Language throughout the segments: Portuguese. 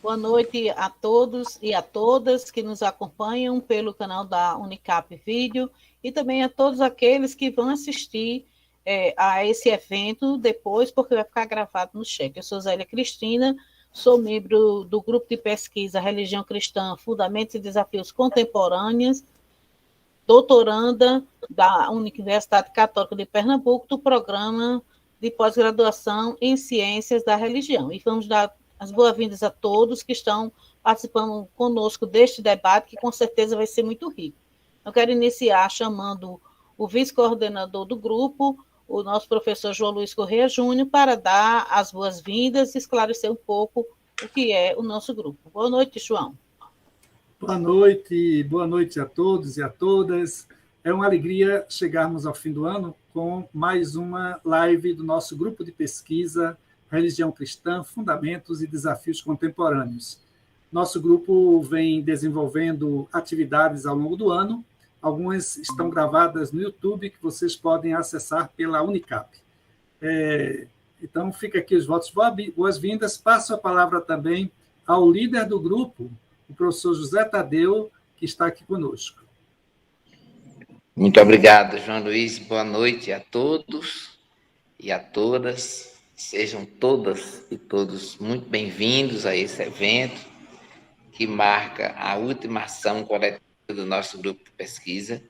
Boa noite a todos e a todas que nos acompanham pelo canal da Unicap Vídeo e também a todos aqueles que vão assistir a esse evento depois, porque vai ficar gravado no chat. Eu sou Zélia Cristina, sou membro do grupo de pesquisa Religião Cristã, Fundamentos e Desafios Contemporâneos, doutoranda da Universidade Católica de Pernambuco, do programa de pós-graduação em Ciências da Religião. E vamos dar as boas-vindas a todos que estão participando conosco deste debate, que com certeza vai ser muito rico. Eu quero iniciar chamando o vice-coordenador do grupo, o nosso professor João Luiz Corrêa Júnior, para dar as boas-vindas e esclarecer um pouco o que é o nosso grupo. Boa noite, João. Boa noite a todos e a todas. É uma alegria chegarmos ao fim do ano com mais uma live do nosso grupo de pesquisa Religião Cristã, Fundamentos e Desafios Contemporâneos. Nosso grupo vem desenvolvendo atividades ao longo do ano. Algumas estão gravadas no YouTube, que vocês podem acessar pela Unicap. Então, fica aqui os votos boas-vindas. Passo a palavra também ao líder do grupo, o professor José Tadeu, que está aqui conosco. Muito obrigado, João Luiz. Boa noite a todos e a todas. Sejam todas e todos muito bem-vindos a esse evento que marca a última ação coletiva do nosso grupo de pesquisa,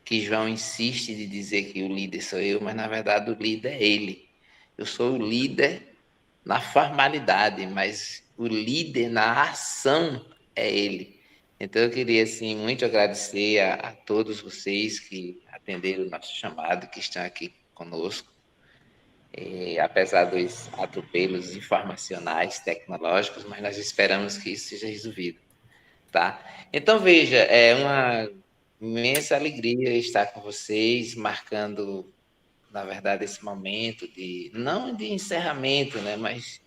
que João insiste de dizer que o líder sou eu, mas, na verdade, o líder é ele. Eu sou o líder na formalidade, mas o líder na ação é ele. Então, eu queria, assim, muito agradecer a todos vocês que atenderam o nosso chamado, que estão aqui conosco. Apesar dos atropelos informacionais, tecnológicos, mas nós esperamos que isso seja resolvido, tá? Então, veja, é uma imensa alegria estar com vocês, marcando, na verdade, esse momento não de encerramento, né, mas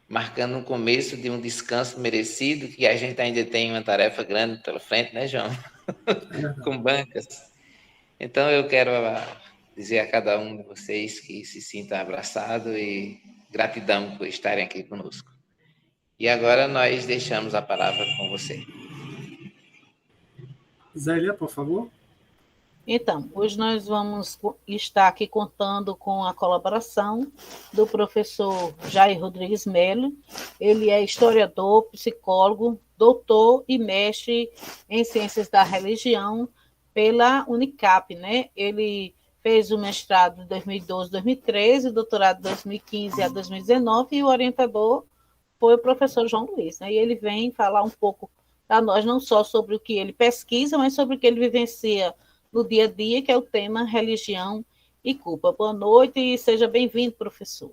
marcando o começo de um descanso merecido, que a gente ainda tem uma tarefa grande pela frente, né, João? Com bancas. Então, eu quero dizer a cada um de vocês que se sintam abraçados e gratidão por estarem aqui conosco. E agora nós deixamos a palavra com você. Zélia, por favor. Então, hoje nós vamos estar aqui contando com a colaboração do professor Jair Rodrigues Melo. Ele é historiador, psicólogo, doutor e mestre em Ciências da Religião pela Unicap, né? Ele fez o mestrado de 2012 a 2013, o doutorado de 2015 a 2019, e o orientador foi o professor João Luiz, né? E ele vem falar um pouco para nós, não só sobre o que ele pesquisa, mas sobre o que ele vivencia no dia a dia, que é o tema religião e culpa. Boa noite e seja bem-vindo, professor.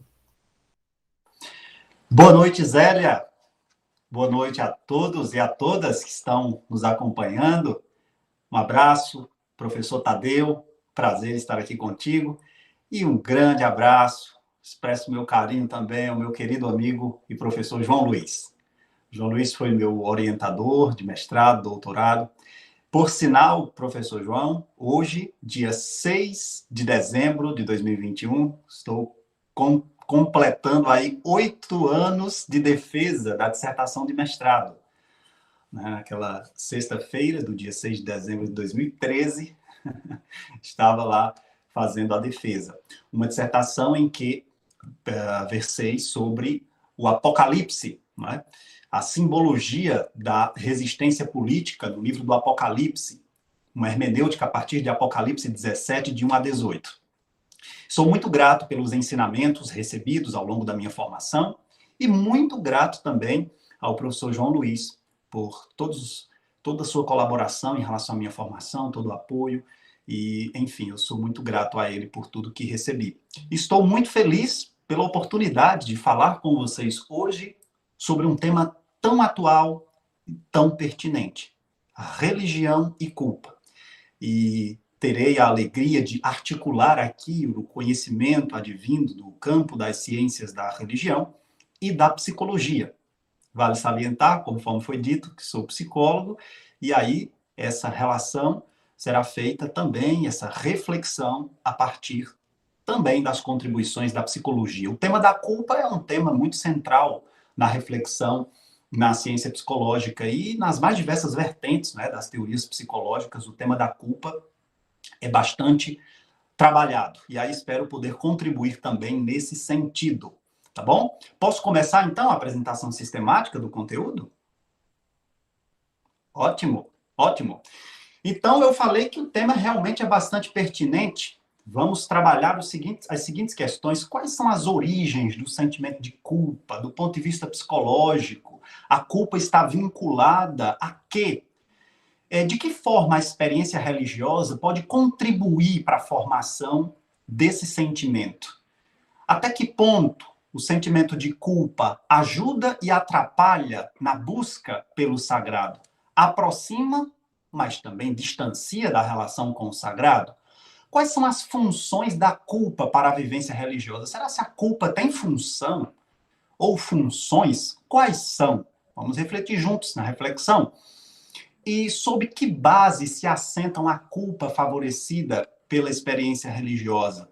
Boa noite, Zélia. Boa noite a todos e a todas que estão nos acompanhando. Um abraço, professor Tadeu. Prazer estar aqui contigo. E um grande abraço. Expresso meu carinho também ao meu querido amigo e professor João Luiz. João Luiz foi meu orientador de mestrado, doutorado. Por sinal, professor João, hoje, dia 6 de dezembro de 2021, estou completando aí 8 anos de defesa da dissertação de mestrado. Naquela sexta-feira, do dia 6 de dezembro de 2013, estava lá fazendo a defesa. Uma dissertação em que versei sobre o Apocalipse, né? A simbologia da resistência política no livro do Apocalipse, uma hermenêutica a partir de Apocalipse 17, de 1 a 18. Sou muito grato pelos ensinamentos recebidos ao longo da minha formação e muito grato também ao professor João Luiz por toda a sua colaboração em relação à minha formação, todo o apoio. E, enfim, eu sou muito grato a ele por tudo que recebi. Estou muito feliz pela oportunidade de falar com vocês hoje sobre um tema tão atual e tão pertinente: a religião e culpa. E terei a alegria de articular aqui o conhecimento advindo do campo das ciências da religião e da psicologia. Vale salientar, conforme foi dito, que sou psicólogo, e aí essa relação será feita também, essa reflexão, a partir também das contribuições da psicologia. O tema da culpa é um tema muito central na reflexão na ciência psicológica e nas mais diversas vertentes, né, das teorias psicológicas, o tema da culpa é bastante trabalhado. E aí espero poder contribuir também nesse sentido, tá bom? Posso começar, então, a apresentação sistemática do conteúdo? Ótimo, ótimo. Então, eu falei que o tema realmente é bastante pertinente. Vamos trabalhar as seguintes questões. Quais são as origens do sentimento de culpa, do ponto de vista psicológico? A culpa está vinculada a quê? De que forma a experiência religiosa pode contribuir para a formação desse sentimento? Até que ponto o sentimento de culpa ajuda e atrapalha na busca pelo sagrado? Aproxima, mas também distancia da relação com o sagrado? Quais são as funções da culpa para a vivência religiosa? Será que a culpa tem função ou funções? Quais são? Vamos refletir juntos na reflexão. E sob que base se assentam a culpa favorecida pela experiência religiosa?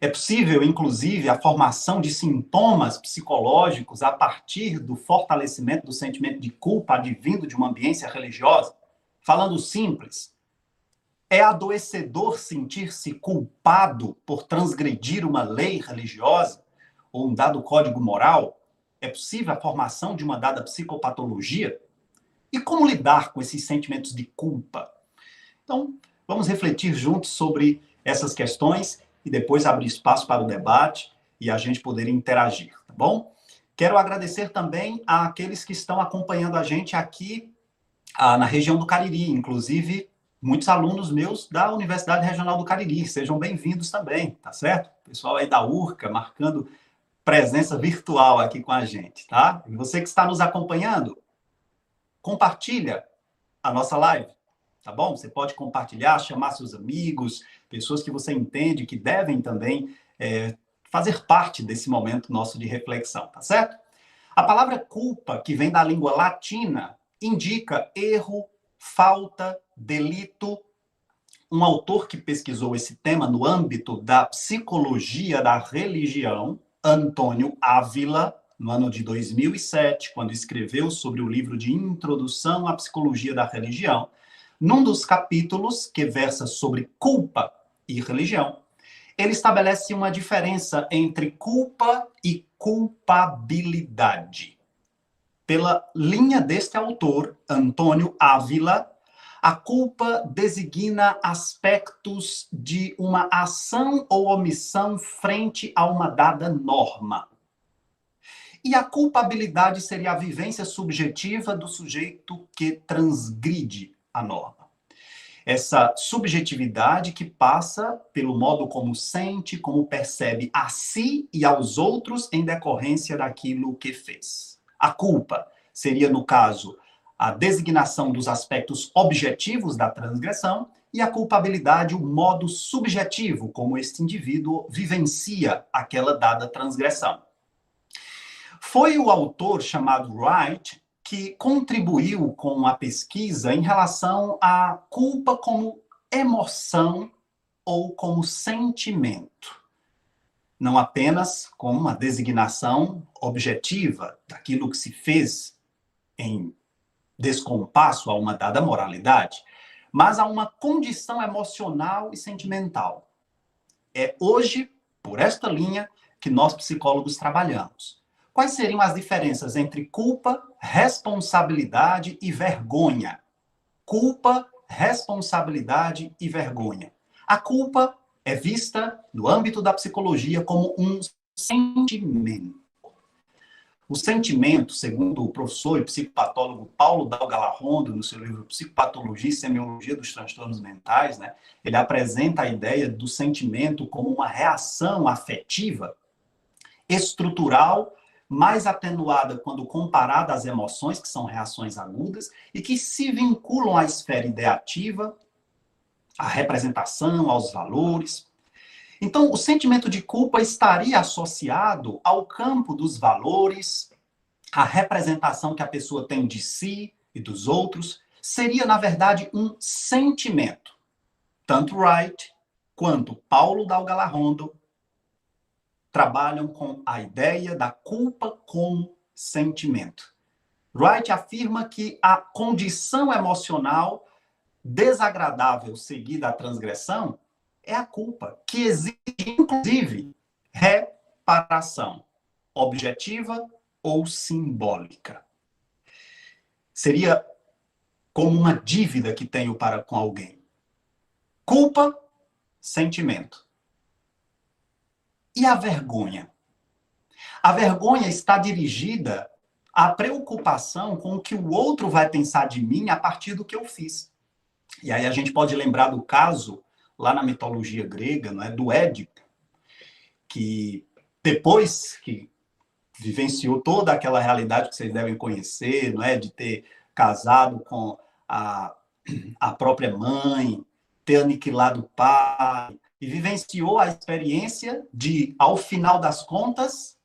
É possível, inclusive, a formação de sintomas psicológicos a partir do fortalecimento do sentimento de culpa advindo de uma ambiência religiosa? Falando simples, é adoecedor sentir-se culpado por transgredir uma lei religiosa ou um dado código moral? É possível a formação de uma dada psicopatologia? E como lidar com esses sentimentos de culpa? Então, vamos refletir juntos sobre essas questões e depois abrir espaço para o debate e a gente poder interagir, tá bom? Quero agradecer também àqueles que estão acompanhando a gente aqui na região do Cariri, inclusive muitos alunos meus da Universidade Regional do Cariri. Sejam bem-vindos também, tá certo? Pessoal aí da URCA marcando presença virtual aqui com a gente, tá? E você que está nos acompanhando, compartilha a nossa live, tá bom? Você pode compartilhar, chamar seus amigos, pessoas que você entende que devem também fazer parte desse momento nosso de reflexão, tá certo? A palavra culpa, que vem da língua latina, indica erro, falta, delito. Um autor que pesquisou esse tema no âmbito da psicologia da religião, Antônio Ávila, no ano de 2007, quando escreveu sobre o livro de Introdução à Psicologia da Religião, num dos capítulos que versa sobre culpa e religião, ele estabelece uma diferença entre culpa e culpabilidade. Pela linha deste autor, Antônio Ávila, a culpa designa aspectos de uma ação ou omissão frente a uma dada norma. E a culpabilidade seria a vivência subjetiva do sujeito que transgride a norma. Essa subjetividade que passa pelo modo como sente, como percebe a si e aos outros em decorrência daquilo que fez. A culpa seria, no caso, a designação dos aspectos objetivos da transgressão e a culpabilidade, o modo subjetivo como este indivíduo vivencia aquela dada transgressão. Foi o autor chamado Wright que contribuiu com a pesquisa em relação à culpa como emoção ou como sentimento. Não apenas como uma designação objetiva daquilo que se fez em descompasso a uma dada moralidade, mas a uma condição emocional e sentimental. É hoje, por esta linha, que nós psicólogos trabalhamos. Quais seriam as diferenças entre culpa, responsabilidade e vergonha? Culpa, responsabilidade e vergonha. A culpa é vista, no âmbito da psicologia, como um sentimento. O sentimento, segundo o professor e psicopatólogo Paulo Dal Galarrondo, no seu livro Psicopatologia e Semiologia dos Transtornos Mentais, né, ele apresenta a ideia do sentimento como uma reação afetiva, estrutural, mais atenuada quando comparada às emoções, que são reações agudas, e que se vinculam à esfera ideativa, à representação, aos valores. Então, o sentimento de culpa estaria associado ao campo dos valores, à representação que a pessoa tem de si e dos outros. Seria, na verdade, um sentimento. Tanto Wright quanto Paulo Dal Galarrondo trabalham com a ideia da culpa como sentimento. Wright afirma que a condição emocional desagradável seguida à transgressão é a culpa, que exige, inclusive, reparação, objetiva ou simbólica. Seria como uma dívida que tenho para com alguém. Culpa, sentimento. E a vergonha? A vergonha está dirigida à preocupação com o que o outro vai pensar de mim a partir do que eu fiz. E aí a gente pode lembrar do caso, lá na mitologia grega, não é, do Édipo, que depois que vivenciou toda aquela realidade que vocês devem conhecer, não é, de ter casado com a própria mãe, ter aniquilado o pai, e vivenciou a experiência de, ao final das contas,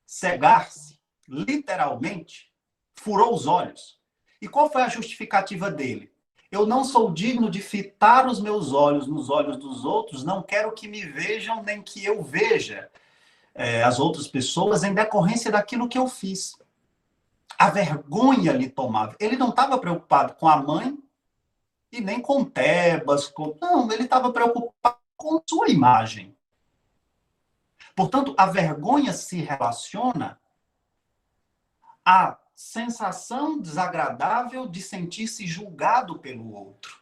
cegar-se, literalmente, furou os olhos. E qual foi a justificativa dele? Eu não sou digno de fitar os meus olhos nos olhos dos outros, não quero que me vejam, nem que eu veja as outras pessoas em decorrência daquilo que eu fiz. A vergonha lhe tomava. Ele não estava preocupado com a mãe e nem com Tebas. Não, ele estava preocupado com sua imagem. Portanto, a vergonha se relaciona à sensação desagradável de sentir-se julgado pelo outro.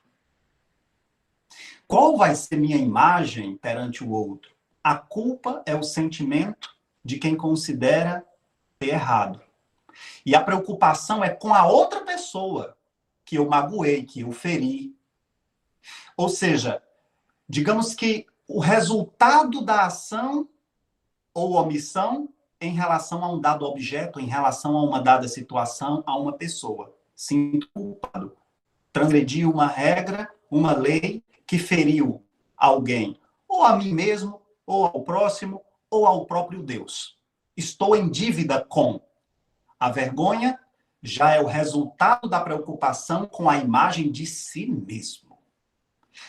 Qual vai ser minha imagem perante o outro? A culpa é o sentimento de quem considera ter errado. E a preocupação é com a outra pessoa que eu magoei, que eu feri. Ou seja, digamos que o resultado da ação ou omissão em relação a um dado objeto, em relação a uma dada situação, a uma pessoa. Sinto culpado. Transgredi uma regra, uma lei que feriu alguém, ou a mim mesmo, ou ao próximo, ou ao próprio Deus. Estou em dívida com. A vergonha já é o resultado da preocupação com a imagem de si mesmo.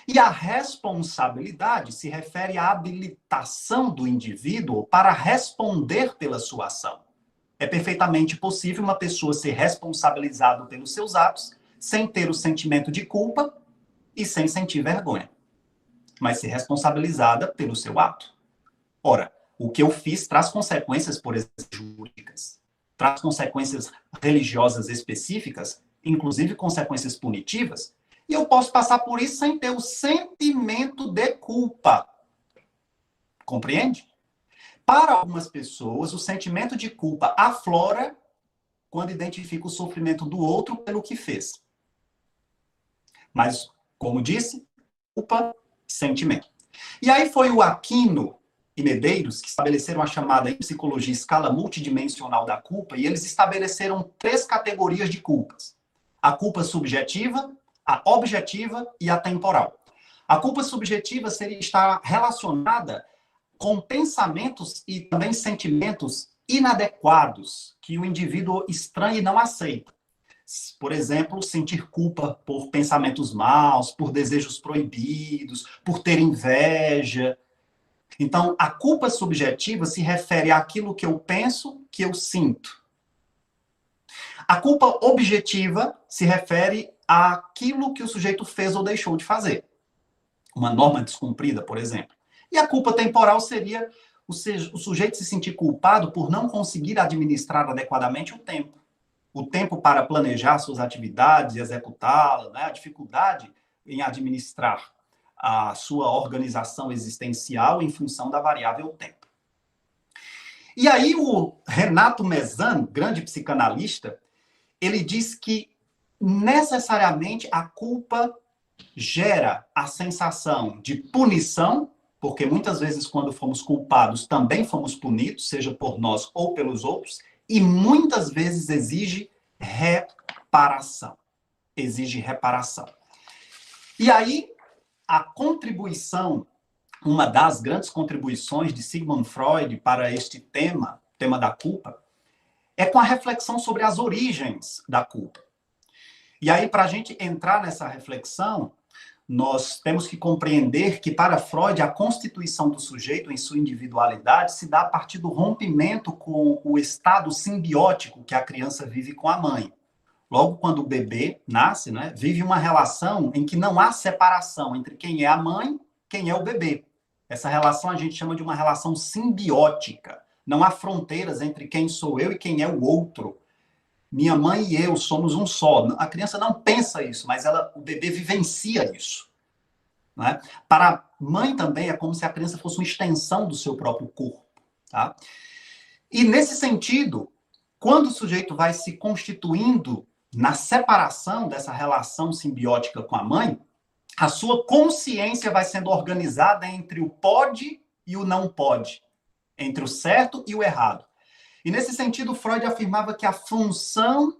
E a responsabilidade se refere à habilitação do indivíduo para responder pela sua ação. É perfeitamente possível uma pessoa ser responsabilizada pelos seus atos sem ter o sentimento de culpa e sem sentir vergonha, mas ser responsabilizada pelo seu ato. Ora, o que eu fiz traz consequências, por exemplo, jurídicas, traz consequências religiosas específicas, inclusive consequências punitivas, e eu posso passar por isso sem ter o sentimento de culpa. Compreende? Para algumas pessoas, o sentimento de culpa aflora quando identifica o sofrimento do outro pelo que fez. Mas, como disse, culpa, sentimento. E aí foi o Aquino e Medeiros que estabeleceram a chamada em psicologia escala multidimensional da culpa, e eles estabeleceram 3 categorias de culpas. A culpa subjetiva, a objetiva e a temporal. A culpa subjetiva está relacionada com pensamentos e também sentimentos inadequados que o indivíduo estranha e não aceita. Por exemplo, sentir culpa por pensamentos maus, por desejos proibidos, por ter inveja. Então, a culpa subjetiva se refere àquilo que eu penso, que eu sinto. A culpa objetiva se refere àquilo que o sujeito fez ou deixou de fazer. Uma norma descumprida, por exemplo. E a culpa temporal seria o sujeito se sentir culpado por não conseguir administrar adequadamente o tempo. O tempo para planejar suas atividades e executá-las, né? A dificuldade em administrar a sua organização existencial em função da variável tempo. E aí o Renato Mezan, grande psicanalista, ele diz que necessariamente a culpa gera a sensação de punição, porque muitas vezes quando fomos culpados também fomos punidos, seja por nós ou pelos outros, e muitas vezes exige reparação. Exige reparação. E aí, a contribuição, uma das grandes contribuições de Sigmund Freud para este tema da culpa, é com a reflexão sobre as origens da culpa. E aí, para a gente entrar nessa reflexão, nós temos que compreender que, para Freud, a constituição do sujeito em sua individualidade se dá a partir do rompimento com o estado simbiótico que a criança vive com a mãe. Logo, quando o bebê nasce, né, vive uma relação em que não há separação entre quem é a mãe e quem é o bebê. Essa relação a gente chama de uma relação simbiótica. Não há fronteiras entre quem sou eu e quem é o outro. Minha mãe e eu somos um só. A criança não pensa isso, mas o bebê vivencia isso. Né? Para a mãe também é como se a criança fosse uma extensão do seu próprio corpo. Tá? E nesse sentido, quando o sujeito vai se constituindo na separação dessa relação simbiótica com a mãe, a sua consciência vai sendo organizada entre o pode e o não pode, entre o certo e o errado. E nesse sentido, Freud afirmava que a função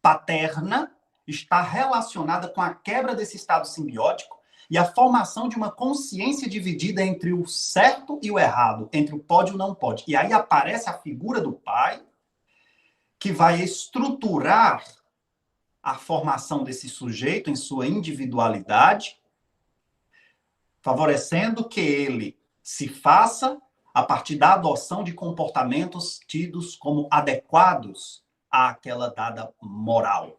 paterna está relacionada com a quebra desse estado simbiótico e a formação de uma consciência dividida entre o certo e o errado, entre o pode e o não pode. E aí aparece a figura do pai, que vai estruturar a formação desse sujeito em sua individualidade, favorecendo que ele se faça a partir da adoção de comportamentos tidos como adequados àquela dada moral.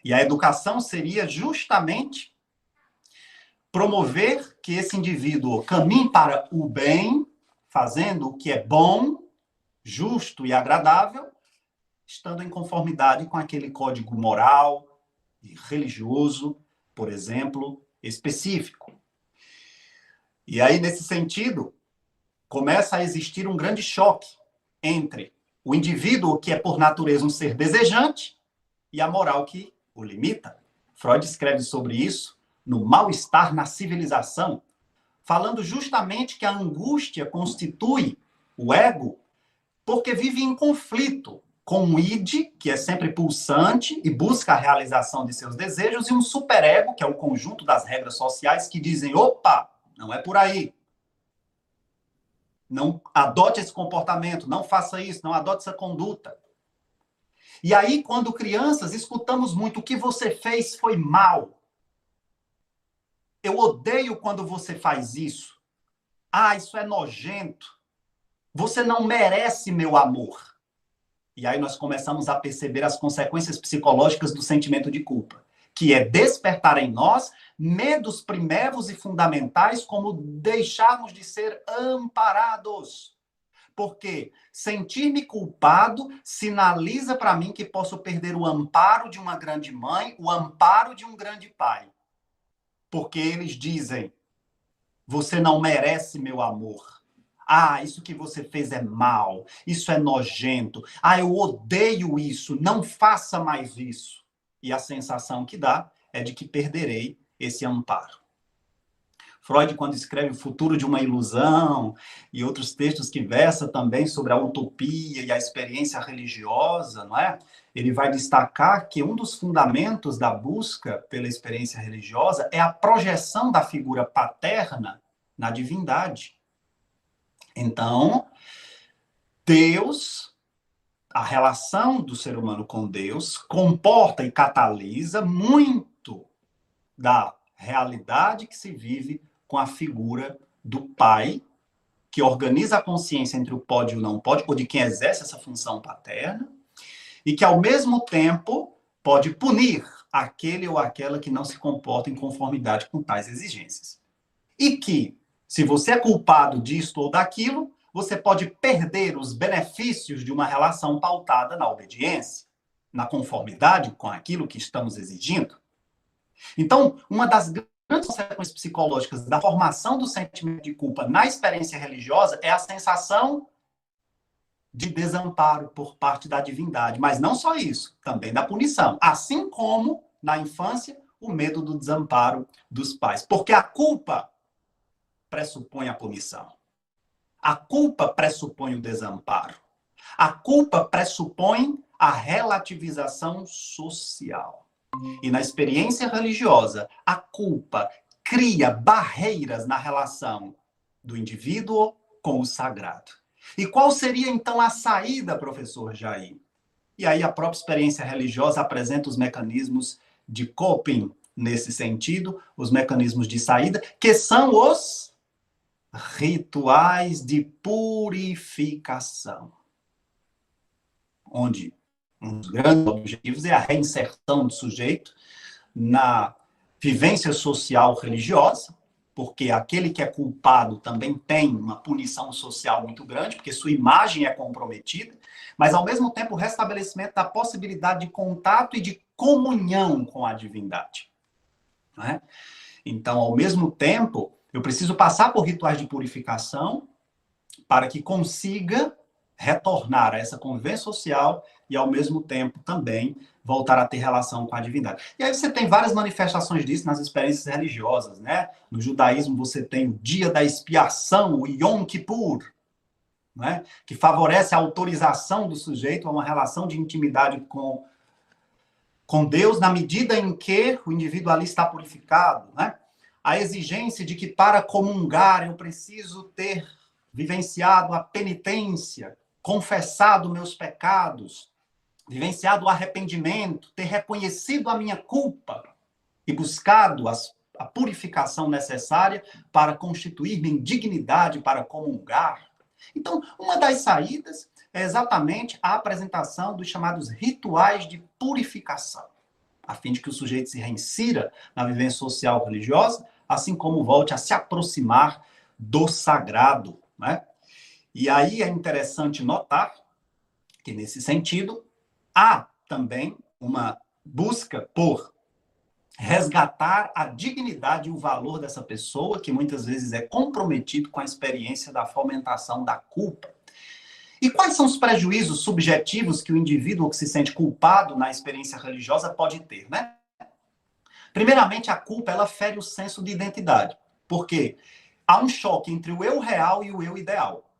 E a educação seria justamente promover que esse indivíduo caminhe para o bem, fazendo o que é bom, justo e agradável, estando em conformidade com aquele código moral e religioso, por exemplo, específico. E aí, nesse sentido, começa a existir um grande choque entre o indivíduo, que é por natureza um ser desejante, e a moral que o limita. Freud escreve sobre isso no Mal-Estar na Civilização, falando justamente que a angústia constitui o ego porque vive em conflito com um id, que é sempre pulsante e busca a realização de seus desejos, e um superego, que é o conjunto das regras sociais que dizem, opa, não é por aí. Não adote esse comportamento, não faça isso, não adote essa conduta. E aí, quando crianças, escutamos muito, o que você fez foi mal. Eu odeio quando você faz isso. Ah, isso é nojento. Você não merece meu amor. E aí nós começamos a perceber as consequências psicológicas do sentimento de culpa, que é despertar em nós medos primevos e fundamentais, como deixarmos de ser amparados. Porque sentir-me culpado sinaliza para mim que posso perder o amparo de uma grande mãe, o amparo de um grande pai. Porque eles dizem, você não merece meu amor. Ah, isso que você fez é mal, isso é nojento. Ah, eu odeio isso, não faça mais isso. E a sensação que dá é de que perderei esse amparo. Freud, quando escreve O Futuro de uma Ilusão e outros textos que versam também sobre a utopia e a experiência religiosa, não é? Ele vai destacar que um dos fundamentos da busca pela experiência religiosa é a projeção da figura paterna na divindade. Então, Deus, a relação do ser humano com Deus, comporta e catalisa muito da realidade que se vive com a figura do pai, que organiza a consciência entre o pode e o não pode, ou de quem exerce essa função paterna, e que, ao mesmo tempo, pode punir aquele ou aquela que não se comporta em conformidade com tais exigências. E que, se você é culpado disto ou daquilo, você pode perder os benefícios de uma relação pautada na obediência, na conformidade com aquilo que estamos exigindo. Então, uma das grandes consequências psicológicas da formação do sentimento de culpa na experiência religiosa é a sensação de desamparo por parte da divindade. Mas não só isso, também da punição. Assim como, na infância, o medo do desamparo dos pais. Porque a culpa pressupõe a punição. A culpa pressupõe o desamparo. A culpa pressupõe a relativização social. E na experiência religiosa, a culpa cria barreiras na relação do indivíduo com o sagrado. E qual seria, então, a saída, professor Jair? E aí a própria experiência religiosa apresenta os mecanismos de coping nesse sentido, os mecanismos de saída, que são os rituais de purificação, onde um dos grandes objetivos é a reinserção do sujeito na vivência social religiosa, porque aquele que é culpado também tem uma punição social muito grande, porque sua imagem é comprometida, mas, ao mesmo tempo, o restabelecimento da possibilidade de contato e de comunhão com a divindade. Não é? Então, ao mesmo tempo, eu preciso passar por rituais de purificação para que consiga retornar a essa convivência social e, ao mesmo tempo, também voltar a ter relação com a divindade. E aí você tem várias manifestações disso nas experiências religiosas, né? No judaísmo você tem o dia da expiação, o Yom Kippur, né? Que favorece a autorização do sujeito a uma relação de intimidade com Deus na medida em que o indivíduo ali está purificado, né? A exigência de que para comungar eu preciso ter vivenciado a penitência, confessado meus pecados, vivenciado o arrependimento, ter reconhecido a minha culpa e buscado a purificação necessária para constituir-me em dignidade para comungar. Então, uma das saídas é exatamente a apresentação dos chamados rituais de purificação, a fim de que o sujeito se reinsira na vivência social religiosa, assim como volte a se aproximar do sagrado, né? E aí é interessante notar que, nesse sentido, há também uma busca por resgatar a dignidade e o valor dessa pessoa, que muitas vezes é comprometido com a experiência da fomentação da culpa. E quais são os prejuízos subjetivos que o indivíduo que se sente culpado na experiência religiosa pode ter, né? Primeiramente, a culpa, ela fere o senso de identidade, porque há um choque entre o eu real e o eu ideal.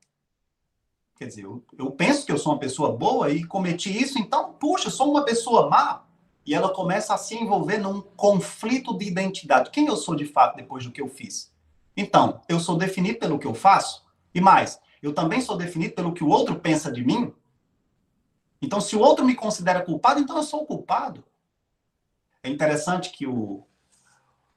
Quer dizer, eu penso que eu sou uma pessoa boa e cometi isso, então, puxa, sou uma pessoa má. E ela começa a se envolver num conflito de identidade. Quem eu sou de fato depois do que eu fiz? Então, eu sou definido pelo que eu faço? E mais, eu também sou definido pelo que o outro pensa de mim? Então, se o outro me considera culpado, então eu sou o culpado. É interessante que o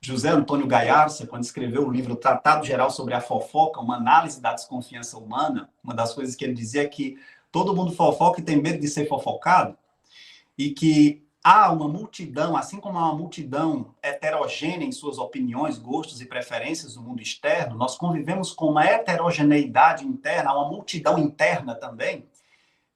José Antônio Gaiarsa, quando escreveu o livro Tratado Geral sobre a Fofoca, uma análise da desconfiança humana, uma das coisas que ele dizia é que todo mundo fofoca e tem medo de ser fofocado, e que há uma multidão, assim como há uma multidão heterogênea em suas opiniões, gostos e preferências no mundo externo, nós convivemos com uma heterogeneidade interna, há uma multidão interna também,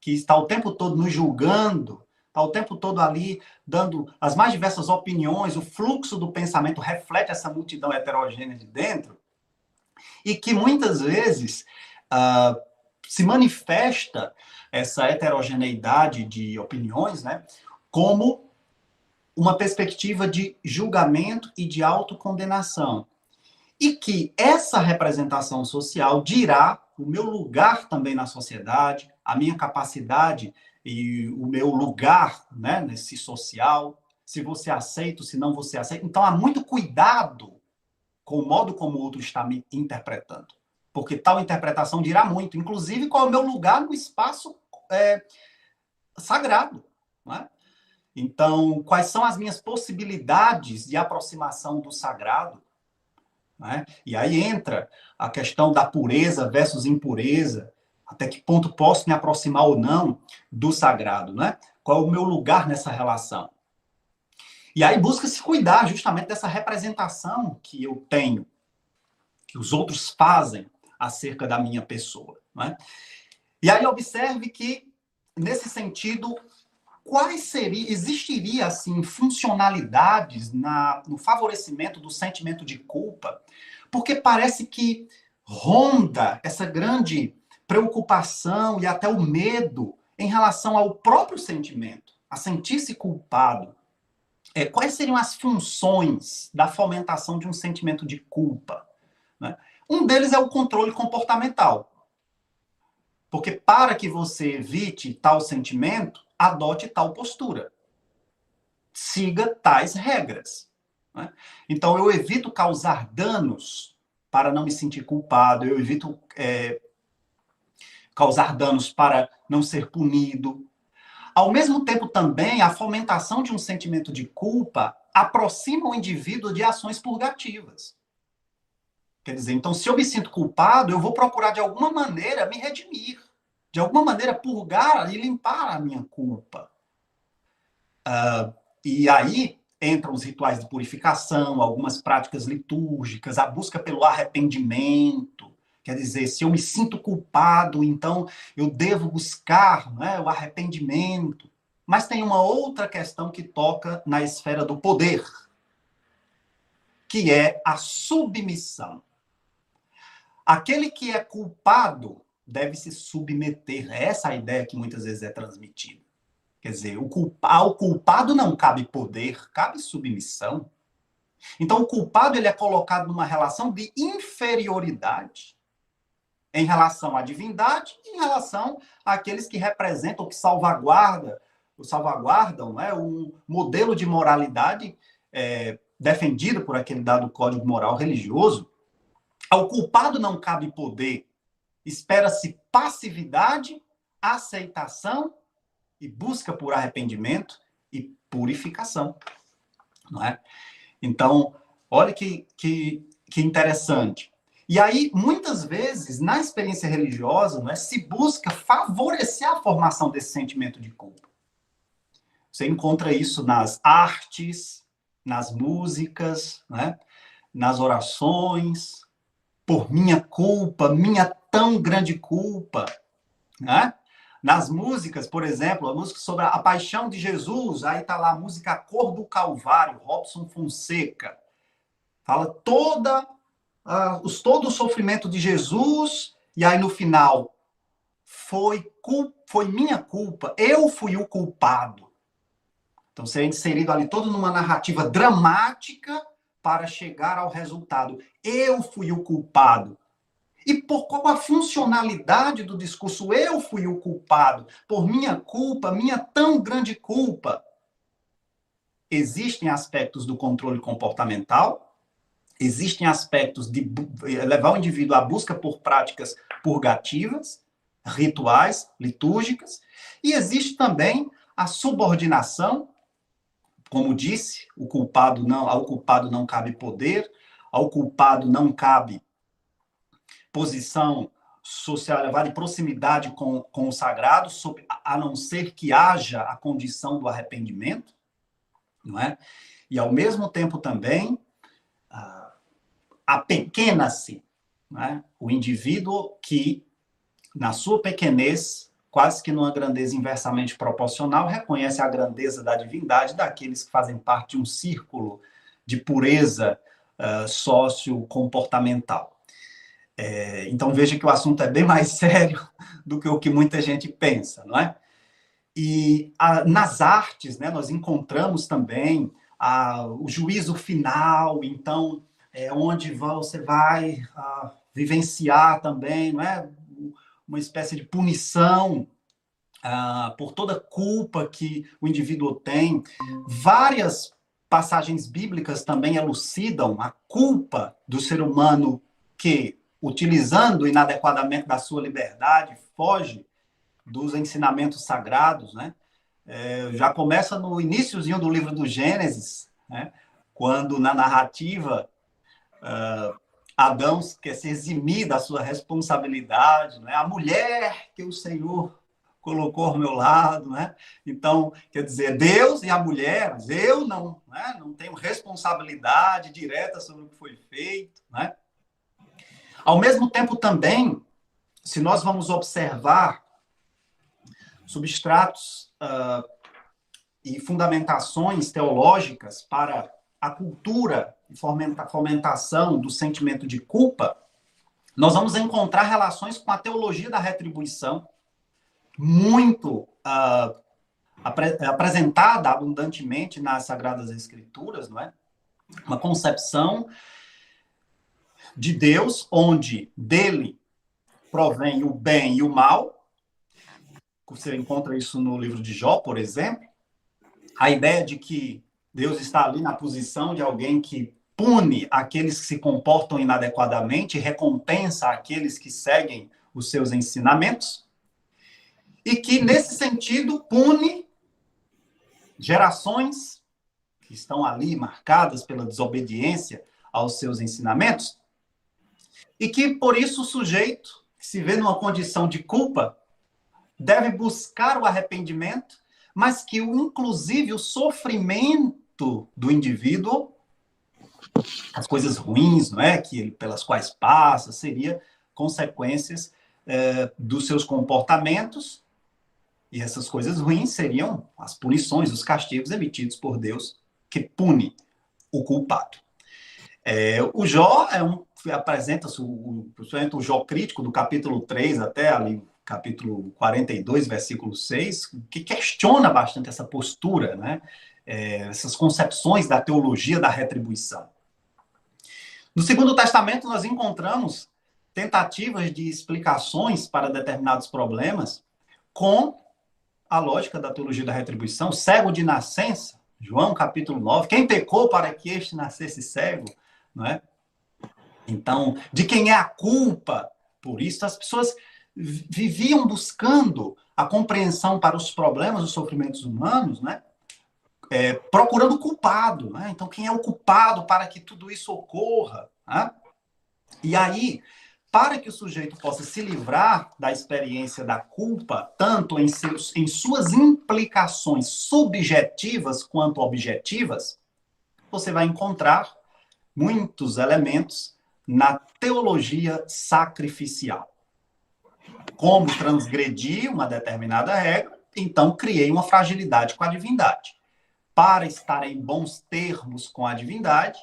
que está o tempo todo nos julgando, está o tempo todo ali dando as mais diversas opiniões, o fluxo do pensamento reflete essa multidão heterogênea de dentro, e que muitas vezes se manifesta essa heterogeneidade de opiniões, né, como uma perspectiva de julgamento e de autocondenação. E que essa representação social dirá o meu lugar também na sociedade, a minha capacidade e o meu lugar, né, nesse social, se você aceita, se não você aceita. Então, há muito cuidado com o modo como o outro está me interpretando. Porque tal interpretação dirá muito, inclusive qual é o meu lugar no espaço sagrado, não é? Então, quais são as minhas possibilidades de aproximação do sagrado? Né? E aí entra a questão da pureza versus impureza. Até que ponto posso me aproximar ou não do sagrado? Né? Qual é o meu lugar nessa relação? E aí busca se cuidar justamente dessa representação que eu tenho, que os outros fazem acerca da minha pessoa. Né? E aí observe que, nesse sentido, existiria assim funcionalidades no favorecimento do sentimento de culpa, porque parece que ronda essa grande preocupação e até o medo em relação ao próprio sentimento, a sentir-se culpado. Quais seriam as funções da fomentação de um sentimento de culpa? Né? Um deles é o controle comportamental. Porque para que você evite tal sentimento, adote tal postura. Siga tais regras. Né? Então, eu evito causar danos para não me sentir culpado, eu evito causar danos para não ser punido. Ao mesmo tempo, também, a fomentação de um sentimento de culpa aproxima o indivíduo de ações purgativas. Quer dizer, então, se eu me sinto culpado, eu vou procurar, de alguma maneira, me redimir. De alguma maneira, purgar e limpar a minha culpa. E aí entram os rituais de purificação, algumas práticas litúrgicas, a busca pelo arrependimento. Quer dizer, se eu me sinto culpado, então eu devo buscar, né, o arrependimento. Mas tem uma outra questão que toca na esfera do poder, que é a submissão. Aquele que é culpado deve se submeter. É essa a ideia que muitas vezes é transmitida. Quer dizer, ao culpado não cabe poder, cabe submissão. Então, o culpado ele é colocado numa relação de inferioridade em relação à divindade e em relação àqueles que representam, que salvaguardam, né, um modelo de moralidade defendido por aquele dado código moral religioso. Ao culpado não cabe poder, espera-se passividade, aceitação e busca por arrependimento e purificação, não é? Então, olha que interessante. E aí, muitas vezes, na experiência religiosa, não é, se busca favorecer a formação desse sentimento de culpa. Você encontra isso nas artes, nas músicas, né, nas orações, por minha culpa, minha tão grande culpa, né? Nas músicas, por exemplo, a música sobre a paixão de Jesus, aí está lá a música A Cor do Calvário, Robson Fonseca. Fala todo o sofrimento de Jesus, e aí no final, foi minha culpa, eu fui o culpado. Então, seria inserido ali todo numa narrativa dramática para chegar ao resultado. Eu fui o culpado. E por qual a funcionalidade do discurso eu fui o culpado? Por minha culpa, minha tão grande culpa. Existem aspectos do controle comportamental, existem aspectos de levar o indivíduo à busca por práticas purgativas, rituais, litúrgicas, e existe também a subordinação, como disse, ao culpado não cabe poder, ao culpado não cabe posição social elevada e proximidade com o sagrado, a não ser que haja a condição do arrependimento, não é? E, ao mesmo tempo, também, apequena-se, não é? O indivíduo que, na sua pequenez, quase que numa grandeza inversamente proporcional, reconhece a grandeza da divindade daqueles que fazem parte de um círculo de pureza sociocomportamental. Então, veja que o assunto é bem mais sério do que o que muita gente pensa, não é? E nas artes, né, nós encontramos também o juízo final, então, onde você vai vivenciar também, não é? Uma espécie de punição por toda culpa que o indivíduo tem. Várias passagens bíblicas também elucidam a culpa do ser humano que, utilizando inadequadamente da sua liberdade, foge dos ensinamentos sagrados, né? Já começa no iniciozinho do livro do Gênesis, né? Quando, na narrativa, Adão quer se eximir da sua responsabilidade, né? A mulher que o Senhor colocou ao meu lado, né? Então, quer dizer, Deus e a mulher, mas eu não tenho responsabilidade direta sobre o que foi feito, né? Ao mesmo tempo, também, se nós vamos observar substratos e fundamentações teológicas para a cultura e fomentação do sentimento de culpa, nós vamos encontrar relações com a teologia da retribuição, muito apresentada abundantemente nas Sagradas Escrituras, não é? Uma concepção de Deus, onde dele provém o bem e o mal. Você encontra isso no livro de Jó, por exemplo. A ideia de que Deus está ali na posição de alguém que pune aqueles que se comportam inadequadamente e recompensa aqueles que seguem os seus ensinamentos. E que, nesse sentido, pune gerações que estão ali marcadas pela desobediência aos seus ensinamentos, e que, por isso, o sujeito que se vê numa condição de culpa deve buscar o arrependimento, mas que, inclusive, o sofrimento do indivíduo, as coisas ruins, não é, pelas quais passa, seria consequências dos seus comportamentos, e essas coisas ruins seriam as punições, os castigos emitidos por Deus, que pune o culpado. O Jó apresenta-se, principalmente o Jó crítico, do capítulo 3 até ali, capítulo 42, versículo 6, que questiona bastante essa postura, né? Essas concepções da teologia da retribuição. No Segundo Testamento, nós encontramos tentativas de explicações para determinados problemas com a lógica da teologia da retribuição. Cego de nascença, João capítulo 9, quem pecou para que este nascesse cego, não é? Então, de quem é a culpa por isso? As pessoas viviam buscando a compreensão para os problemas, os sofrimentos humanos, né? Procurando o culpado, né? Então, quem é o culpado para que tudo isso ocorra? Né? E aí, para que o sujeito possa se livrar da experiência da culpa, tanto em suas implicações subjetivas quanto objetivas, você vai encontrar muitos elementos na teologia sacrificial. Como transgredir uma determinada regra, então criei uma fragilidade com a divindade. Para estar em bons termos com a divindade,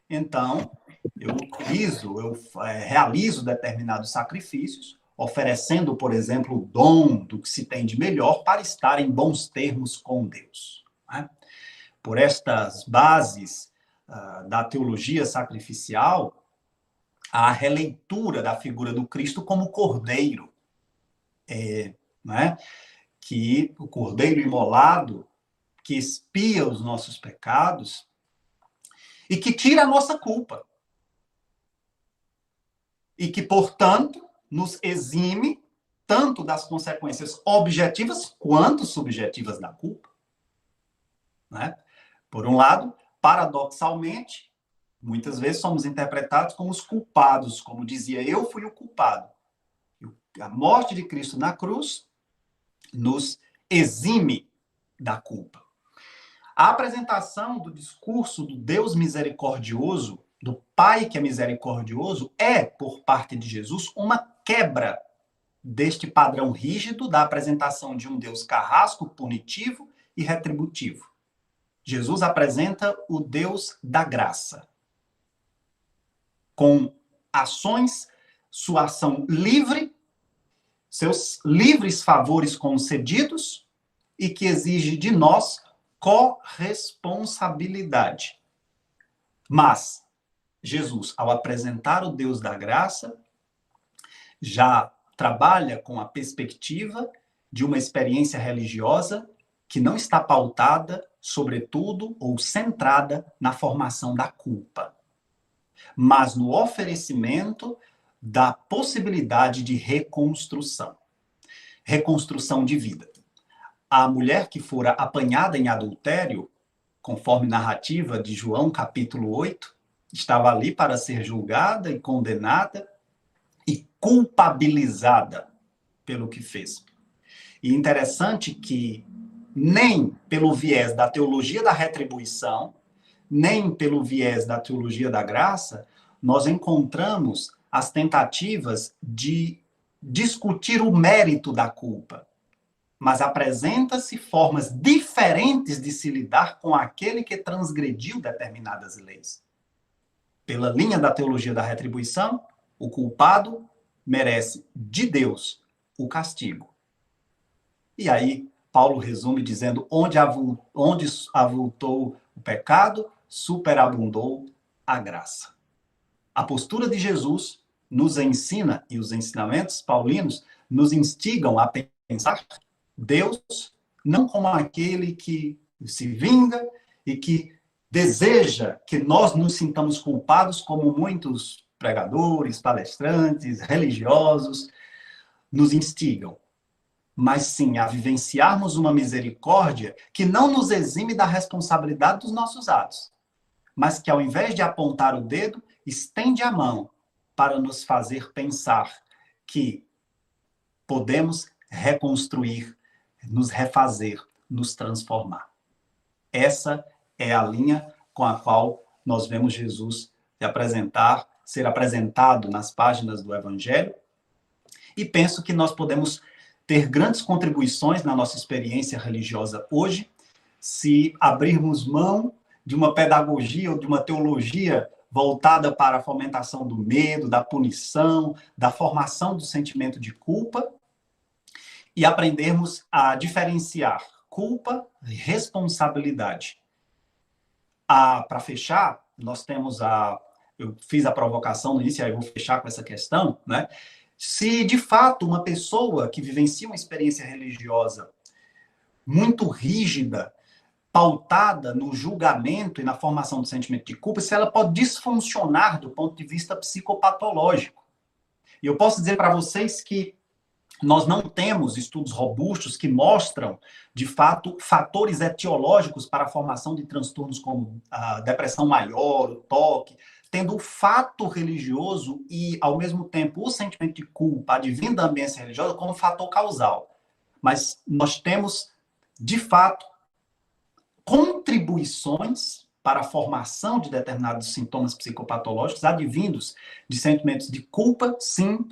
então eu realizo determinados sacrifícios, oferecendo, por exemplo, o dom do que se tem de melhor para estar em bons termos com Deus. Né? Por estas bases da teologia sacrificial, a releitura da figura do Cristo como cordeiro, né? Que o cordeiro imolado, que expia os nossos pecados e que tira a nossa culpa. E que, portanto, nos exime tanto das consequências objetivas quanto subjetivas da culpa. Né? Por um lado, paradoxalmente, muitas vezes somos interpretados como os culpados, como dizia, eu fui o culpado. A morte de Cristo na cruz nos exime da culpa. A apresentação do discurso do Deus misericordioso, do Pai que é misericordioso, por parte de Jesus, uma quebra deste padrão rígido da apresentação de um Deus carrasco, punitivo e retributivo. Jesus apresenta o Deus da graça, com ações, sua ação livre, seus livres favores concedidos e que exige de nós corresponsabilidade. Mas Jesus, ao apresentar o Deus da graça, já trabalha com a perspectiva de uma experiência religiosa que não está pautada, sobretudo, ou centrada na formação da culpa, mas no oferecimento da possibilidade de reconstrução de vida. A mulher que fora apanhada em adultério, conforme narrativa de João, capítulo 8, estava ali para ser julgada e condenada e culpabilizada pelo que fez. E interessante que nem pelo viés da teologia da retribuição, nem pelo viés da teologia da graça, nós encontramos as tentativas de discutir o mérito da culpa. Mas apresenta-se formas diferentes de se lidar com aquele que transgrediu determinadas leis. Pela linha da teologia da retribuição, o culpado merece de Deus o castigo. E aí, Paulo resume dizendo, onde avultou o pecado, superabundou a graça. A postura de Jesus nos ensina, e os ensinamentos paulinos nos instigam a pensar Deus não como aquele que se vinga e que deseja que nós nos sintamos culpados, como muitos pregadores, palestrantes, religiosos nos instigam. mas sim a vivenciarmos uma misericórdia que não nos exime da responsabilidade dos nossos atos, mas que, ao invés de apontar o dedo, estende a mão para nos fazer pensar que podemos reconstruir, nos refazer, nos transformar. Essa é a linha com a qual nós vemos Jesus ser apresentado nas páginas do Evangelho, e penso que nós podemos ter grandes contribuições na nossa experiência religiosa hoje, se abrirmos mão de uma pedagogia ou de uma teologia voltada para a fomentação do medo, da punição, da formação do sentimento de culpa, e aprendermos a diferenciar culpa e responsabilidade. Para fechar, nós temos eu fiz a provocação no início, aí eu vou fechar com essa questão, né? Se, de fato, uma pessoa que vivencia uma experiência religiosa muito rígida, pautada no julgamento e na formação do sentimento de culpa, se ela pode disfuncionar do ponto de vista psicopatológico. E eu posso dizer para vocês que nós não temos estudos robustos que mostram, de fato, fatores etiológicos para a formação de transtornos como a depressão maior, o toque, tendo o fato religioso e, ao mesmo tempo, o sentimento de culpa advindo da ambiência religiosa como fator causal. Mas nós temos, de fato, contribuições para a formação de determinados sintomas psicopatológicos advindos de sentimentos de culpa, sim,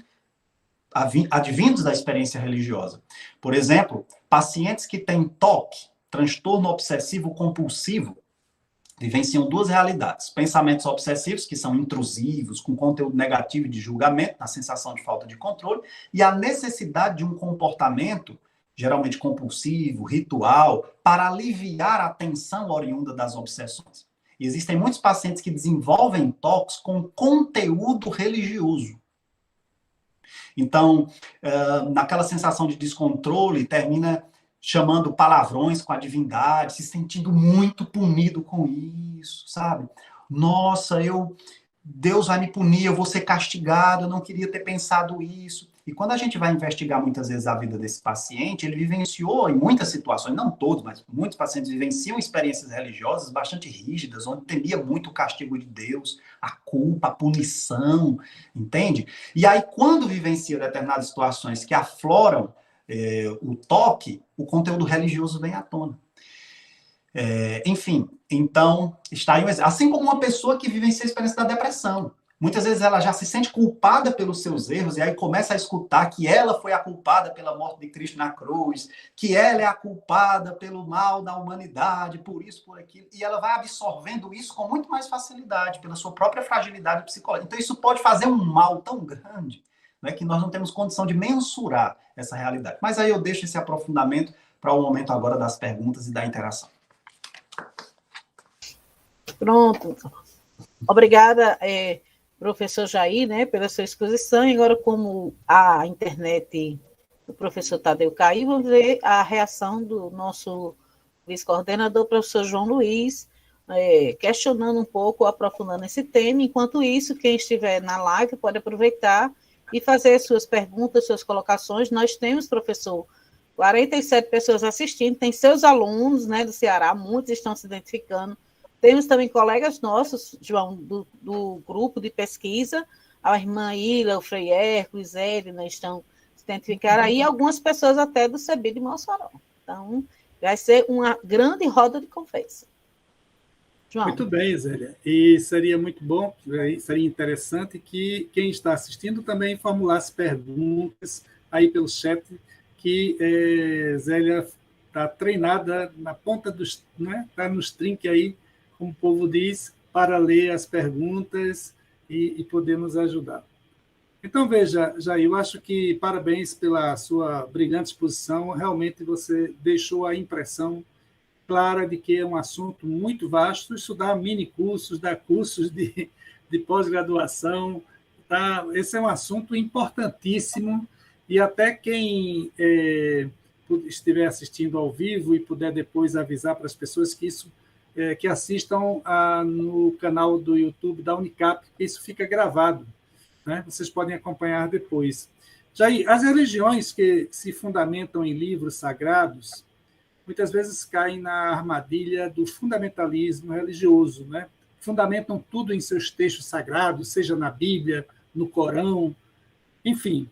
advindos da experiência religiosa. Por exemplo, pacientes que têm TOC, transtorno obsessivo compulsivo, vivenciam duas realidades: pensamentos obsessivos, que são intrusivos, com conteúdo negativo de julgamento, na sensação de falta de controle, e a necessidade de um comportamento, geralmente compulsivo, ritual, para aliviar a tensão oriunda das obsessões. E existem muitos pacientes que desenvolvem TOCs com conteúdo religioso. Então, naquela sensação de descontrole, termina chamando palavrões com a divindade, se sentindo muito punido com isso, sabe? Nossa, Deus vai me punir, eu vou ser castigado, eu não queria ter pensado isso. E quando a gente vai investigar muitas vezes a vida desse paciente, ele vivenciou em muitas situações, não todos, mas muitos pacientes vivenciam experiências religiosas bastante rígidas, onde temia muito o castigo de Deus, a culpa, a punição, entende? E aí, quando vivencia determinadas situações que afloram o toque, o conteúdo religioso vem à tona. Enfim, então, está aí um exemplo. Assim como uma pessoa que vivencia a experiência da depressão. Muitas vezes ela já se sente culpada pelos seus erros e aí começa a escutar que ela foi a culpada pela morte de Cristo na cruz, que ela é a culpada pelo mal da humanidade, por isso, por aquilo. E ela vai absorvendo isso com muito mais facilidade, pela sua própria fragilidade psicológica. Então isso pode fazer um mal tão grande, né, que nós não temos condição de mensurar essa realidade. Mas aí eu deixo esse aprofundamento para o momento agora das perguntas e da interação. Pronto. Obrigada, professor Jair, né, pela sua exposição. E agora, como a internet do professor Tadeu caiu, vamos ver a reação do nosso vice-coordenador, professor João Luiz, questionando um pouco, aprofundando esse tema. Enquanto isso, quem estiver na live pode aproveitar e fazer suas perguntas, suas colocações. Nós temos, professor, 47 pessoas assistindo, tem seus alunos, né, do Ceará, muitos estão se identificando. Temos também colegas nossos, João, do grupo de pesquisa, a irmã Ila, o Frei Hércules, Edna, estão se identificando aí, algumas pessoas até do CEBI de Mossoró. Então, vai ser uma grande roda de conversa. João. Muito bem, Zélia. E seria muito bom, seria interessante que quem está assistindo também formulasse perguntas aí pelo chat, que Zélia está treinada na ponta dos... né? Está nos trinques aí, como o povo diz, para ler as perguntas e poder nos ajudar. Então, veja, Jair, eu acho que parabéns pela sua brilhante exposição. Realmente você deixou a impressão clara de que é um assunto muito vasto. Isso dá mini-cursos, dá cursos de pós-graduação. Tá? Esse é um assunto importantíssimo e até quem estiver assistindo ao vivo e puder depois avisar para as pessoas que assistam no canal do YouTube da Unicap, isso fica gravado, né? Vocês podem acompanhar depois. Jair, as religiões que se fundamentam em livros sagrados, muitas vezes caem na armadilha do fundamentalismo religioso, né? Fundamentam tudo em seus textos sagrados, seja na Bíblia, no Corão, enfim.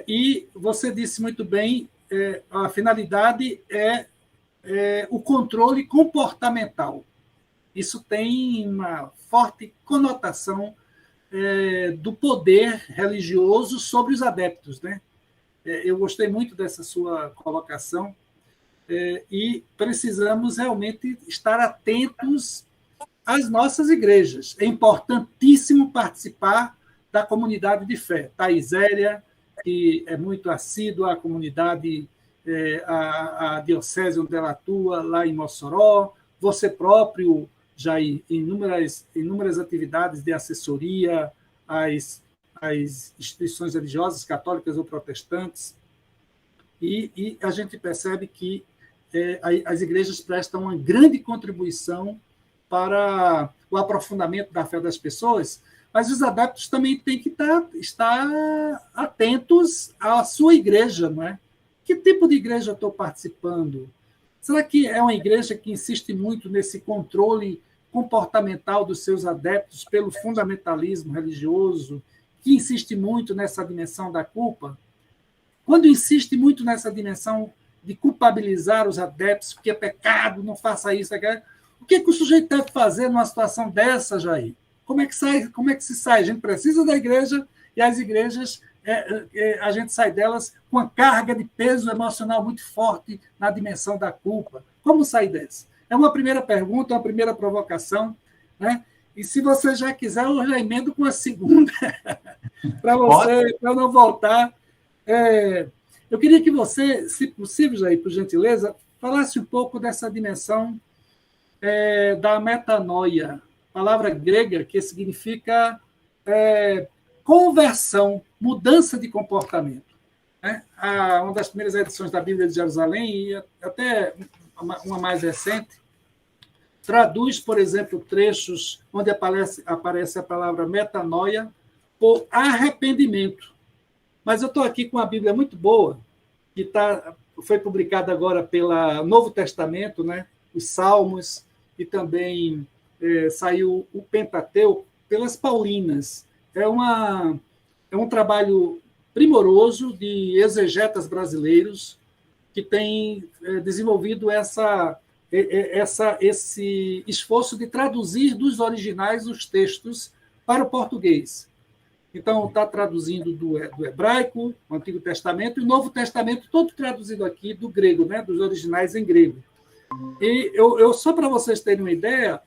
E você disse muito bem, a finalidade é o controle comportamental. Isso tem uma forte conotação do poder religioso sobre os adeptos, né? Eu gostei muito dessa sua colocação, e precisamos realmente estar atentos às nossas igrejas. É importantíssimo participar da comunidade de fé. Thais Zélia, que é muito assídua à comunidade, a diocese onde ela atua, lá em Mossoró, você próprio, já em inúmeras atividades de assessoria às instituições religiosas, católicas ou protestantes, e a gente percebe que as igrejas prestam uma grande contribuição para o aprofundamento da fé das pessoas, mas os adeptos também têm que estar atentos à sua igreja, não é? Que tipo de igreja eu estou participando? Será que é uma igreja que insiste muito nesse controle comportamental dos seus adeptos pelo fundamentalismo religioso, que insiste muito nessa dimensão da culpa? Quando insiste muito nessa dimensão de culpabilizar os adeptos, porque é pecado, não faça isso, o que o sujeito deve fazer numa situação dessa, Jair? Como é que se sai? A gente precisa da igreja, e as igrejas, a gente sai delas com uma carga de peso emocional muito forte na dimensão da culpa. Como sair dessa? É uma primeira pergunta, uma primeira provocação, né? E se você já quiser, eu já emendo com a segunda, para não voltar. Eu queria que você, se possível, Jair, por gentileza, falasse um pouco dessa dimensão da metanoia, palavra grega que significa conversão, mudança de comportamento. Né? Uma das primeiras edições da Bíblia de Jerusalém, e até uma mais recente, traduz, por exemplo, trechos onde aparece a palavra metanoia por arrependimento. Mas eu estou aqui com uma Bíblia muito boa, que foi publicada agora pelo Novo Testamento, né? Os Salmos, e também saiu o Pentateuco pelas Paulinas. É um trabalho primoroso de exegetas brasileiros que têm desenvolvido esse esforço de traduzir dos originais os textos para o português. Então, está traduzindo do hebraico, o Antigo Testamento, e o Novo Testamento, todo traduzido aqui do grego, né, dos originais em grego. E só para vocês terem uma ideia,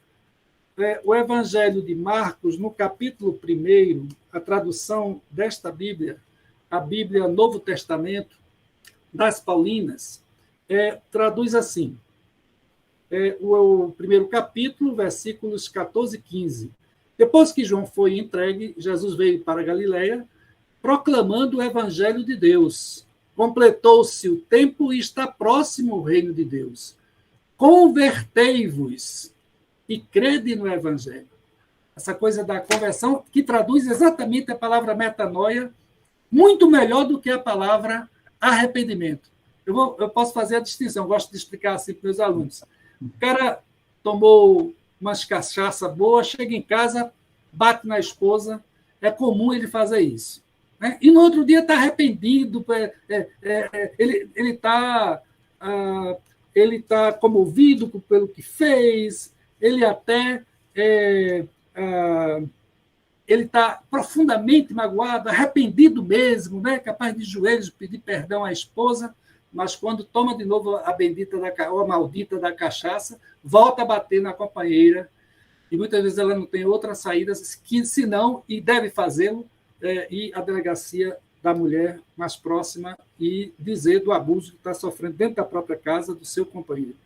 o Evangelho de Marcos, no capítulo 1, a tradução desta Bíblia, a Bíblia Novo Testamento, das Paulinas, traduz assim, o primeiro capítulo, versículos 14 e 15. Depois que João foi entregue, Jesus veio para a Galileia, proclamando o Evangelho de Deus. Completou-se o tempo e está próximo o reino de Deus. Convertei-vos e crede no Evangelho. Essa coisa da conversão, que traduz exatamente a palavra metanoia, muito melhor do que a palavra arrependimento. Eu posso fazer a distinção, gosto de explicar assim para os meus alunos. O cara tomou umas cachaça boas, chega em casa, bate na esposa, é comum ele fazer isso. Né? E no outro dia está arrependido, ele está comovido pelo que fez, ele até ele está profundamente magoado, arrependido mesmo, né? Capaz de joelhos pedir perdão à esposa, mas quando toma de novo a maldita da cachaça, volta a bater na companheira, e muitas vezes ela não tem outra saída senão, e deve fazê-lo, ir à delegacia da mulher mais próxima e dizer do abuso que está sofrendo dentro da própria casa do seu companheiro.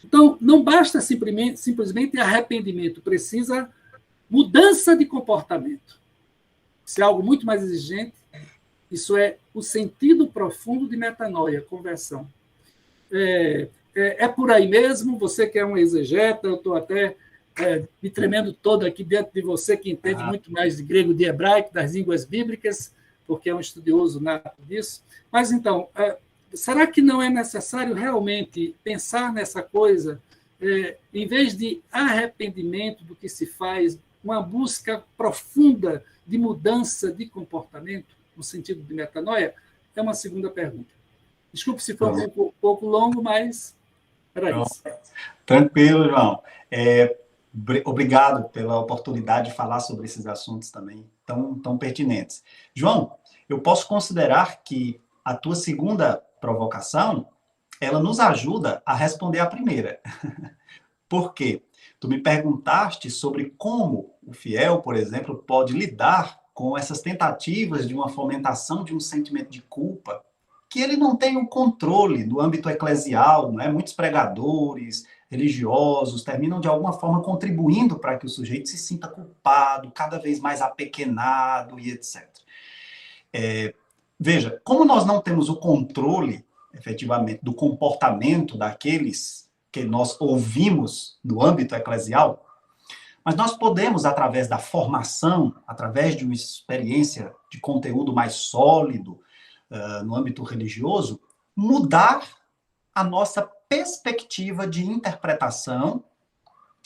Então, não basta simplesmente arrependimento, precisa mudança de comportamento. Isso é algo muito mais exigente. Isso é o sentido profundo de metanoia, conversão. É por aí mesmo, você que é um exegeta, eu estou até me tremendo todo aqui dentro de você, que entende muito mais de grego, de hebraico, das línguas bíblicas. porque é um estudioso nato disso. Mas, então, será que não é necessário realmente pensar nessa coisa, em vez de arrependimento do que se faz, uma busca profunda de mudança de comportamento, no sentido de metanoia? É uma segunda pergunta. Desculpe se foi um pouco longo, mas era isso. Tranquilo, João. Obrigado pela oportunidade de falar sobre esses assuntos também tão pertinentes. João, eu posso considerar que a tua segunda provocação, ela nos ajuda a responder a primeira. Por quê? Tu me perguntaste sobre como o fiel, por exemplo, pode lidar com essas tentativas de uma fomentação de um sentimento de culpa, que ele não tem o controle no âmbito eclesial, não é? Muitos pregadores, religiosos, terminam de alguma forma contribuindo para que o sujeito se sinta culpado, cada vez mais apequenado e etc. Veja, como nós não temos o controle, efetivamente, do comportamento daqueles que nós ouvimos no âmbito eclesial, mas nós podemos, através da formação, através de uma experiência de conteúdo mais sólido no âmbito religioso, mudar a nossa perspectiva de interpretação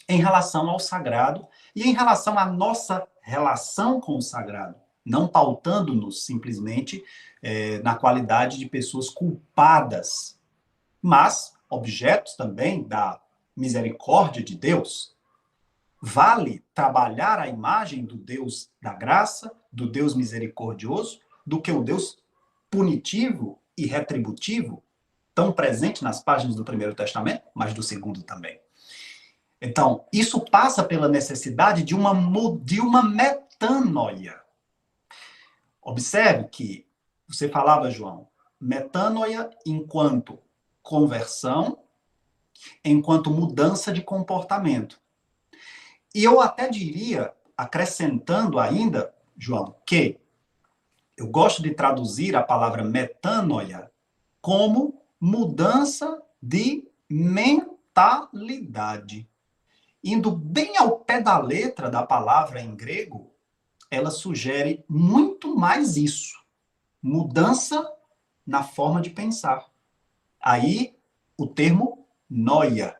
em relação ao sagrado e em relação à nossa relação com o sagrado, não pautando-nos simplesmente na qualidade de pessoas culpadas, mas objetos também da misericórdia de Deus. Vale trabalhar a imagem do Deus da graça, do Deus misericordioso, do que o Deus punitivo e retributivo, tão presente nas páginas do Primeiro Testamento, mas do Segundo também. Então, isso passa pela necessidade de uma metanoia. Observe que você falava, João, metanoia enquanto conversão, enquanto mudança de comportamento. E eu até diria, acrescentando ainda, João, que eu gosto de traduzir a palavra metanoia como mudança de mentalidade. Indo bem ao pé da letra da palavra em grego, ela sugere muito mais isso. Mudança na forma de pensar. Aí, o termo noia.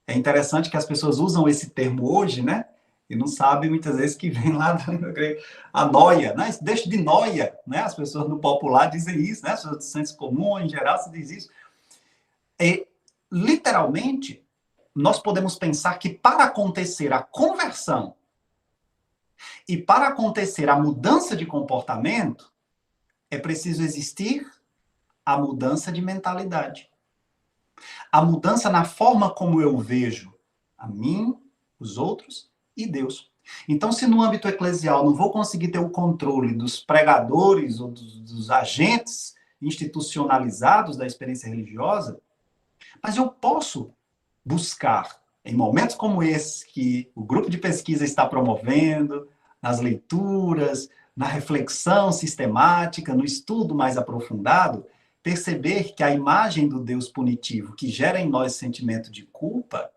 É interessante que as pessoas usam esse termo hoje, né? E não sabem muitas vezes que vem lá da língua grega. A noia, né? Deixa de noia, né? As pessoas no popular dizem isso, né? As pessoas do senso comum, em geral, se diz isso. E, literalmente, nós podemos pensar que para acontecer a conversão e para acontecer a mudança de comportamento, é preciso existir a mudança de mentalidade. A mudança na forma como eu vejo a mim, os outros e Deus. Então, se no âmbito eclesial não vou conseguir ter o controle dos pregadores ou dos agentes institucionalizados da experiência religiosa, mas eu posso buscar, em momentos como esse que o grupo de pesquisa está promovendo, nas leituras, na reflexão sistemática, no estudo mais aprofundado, perceber que a imagem do Deus punitivo que gera em nós sentimento de culpa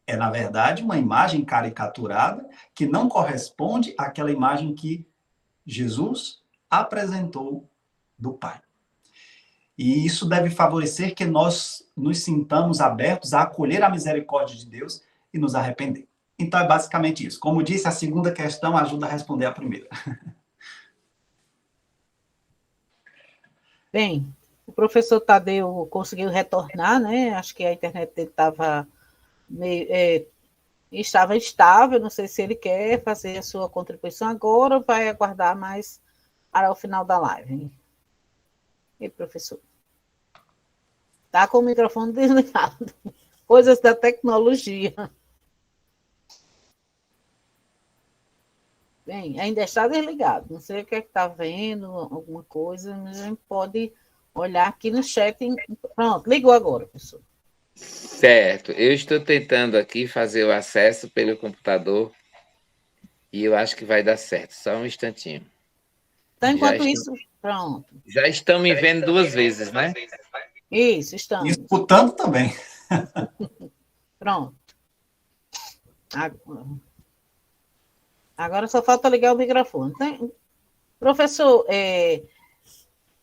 é, na verdade, uma imagem caricaturada que não corresponde àquela imagem que Jesus apresentou do Pai. E isso deve favorecer que nós nos sintamos abertos a acolher a misericórdia de Deus e nos arrepender. Então, é basicamente isso. Como disse, a segunda questão ajuda a responder a primeira. Bem, o professor Tadeu conseguiu retornar, né? Acho que a internet dele estava estável, não sei se ele quer fazer a sua contribuição agora ou vai aguardar mais para o final da live. E professor? Está com o microfone desligado. Coisas da tecnologia. Bem, ainda está desligado. Não sei o que é que está vendo, alguma coisa, mas a gente pode olhar aqui no chat. Pronto, ligou agora, professor. Certo. Eu estou tentando aqui fazer o acesso pelo computador e eu acho que vai dar certo. Só um instantinho. Então, enquanto isso, pronto. Já estão me vendo duas vezes, né? Isso, estamos. E escutando também. Pronto. Agora só falta ligar o microfone. Professor,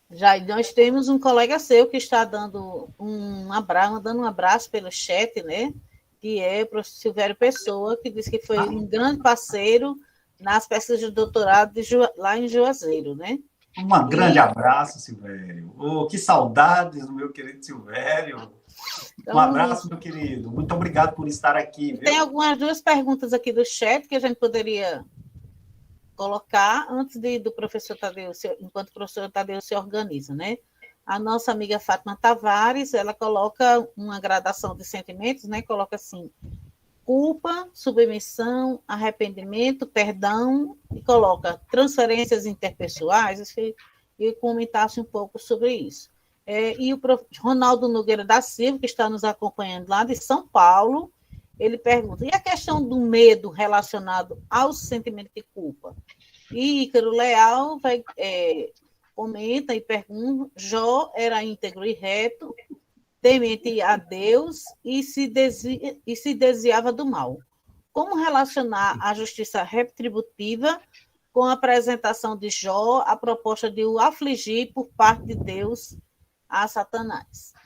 já nós temos um colega seu que está dando mandando um abraço pelo chat, né? Que é o professor Silvério Pessoa, que disse que foi um grande parceiro nas pesquisas de doutorado lá em Juazeiro, né? Um grande abraço, Silvério. Oh, que saudades do meu querido Silvério. Então, um abraço, meu querido. Muito obrigado por estar aqui. Viu? Tem algumas duas perguntas aqui do chat que a gente poderia colocar antes do professor Tadeu, enquanto o professor Tadeu se organiza, né? A nossa amiga Fátima Tavares, ela coloca uma gradação de sentimentos, né? Coloca assim, culpa, submissão, arrependimento, perdão, e coloca transferências interpessoais, e comentasse um pouco sobre isso. E o Ronaldo Nogueira da Silva, que está nos acompanhando lá de São Paulo, ele pergunta, e a questão do medo relacionado ao sentimento de culpa? E Ícaro Leal comenta e pergunta, Jó era íntegro e reto, temente a Deus e se desviava do mal. Como relacionar a justiça retributiva com a apresentação de Jó, a proposta de o afligir por parte de Deus a Satanás?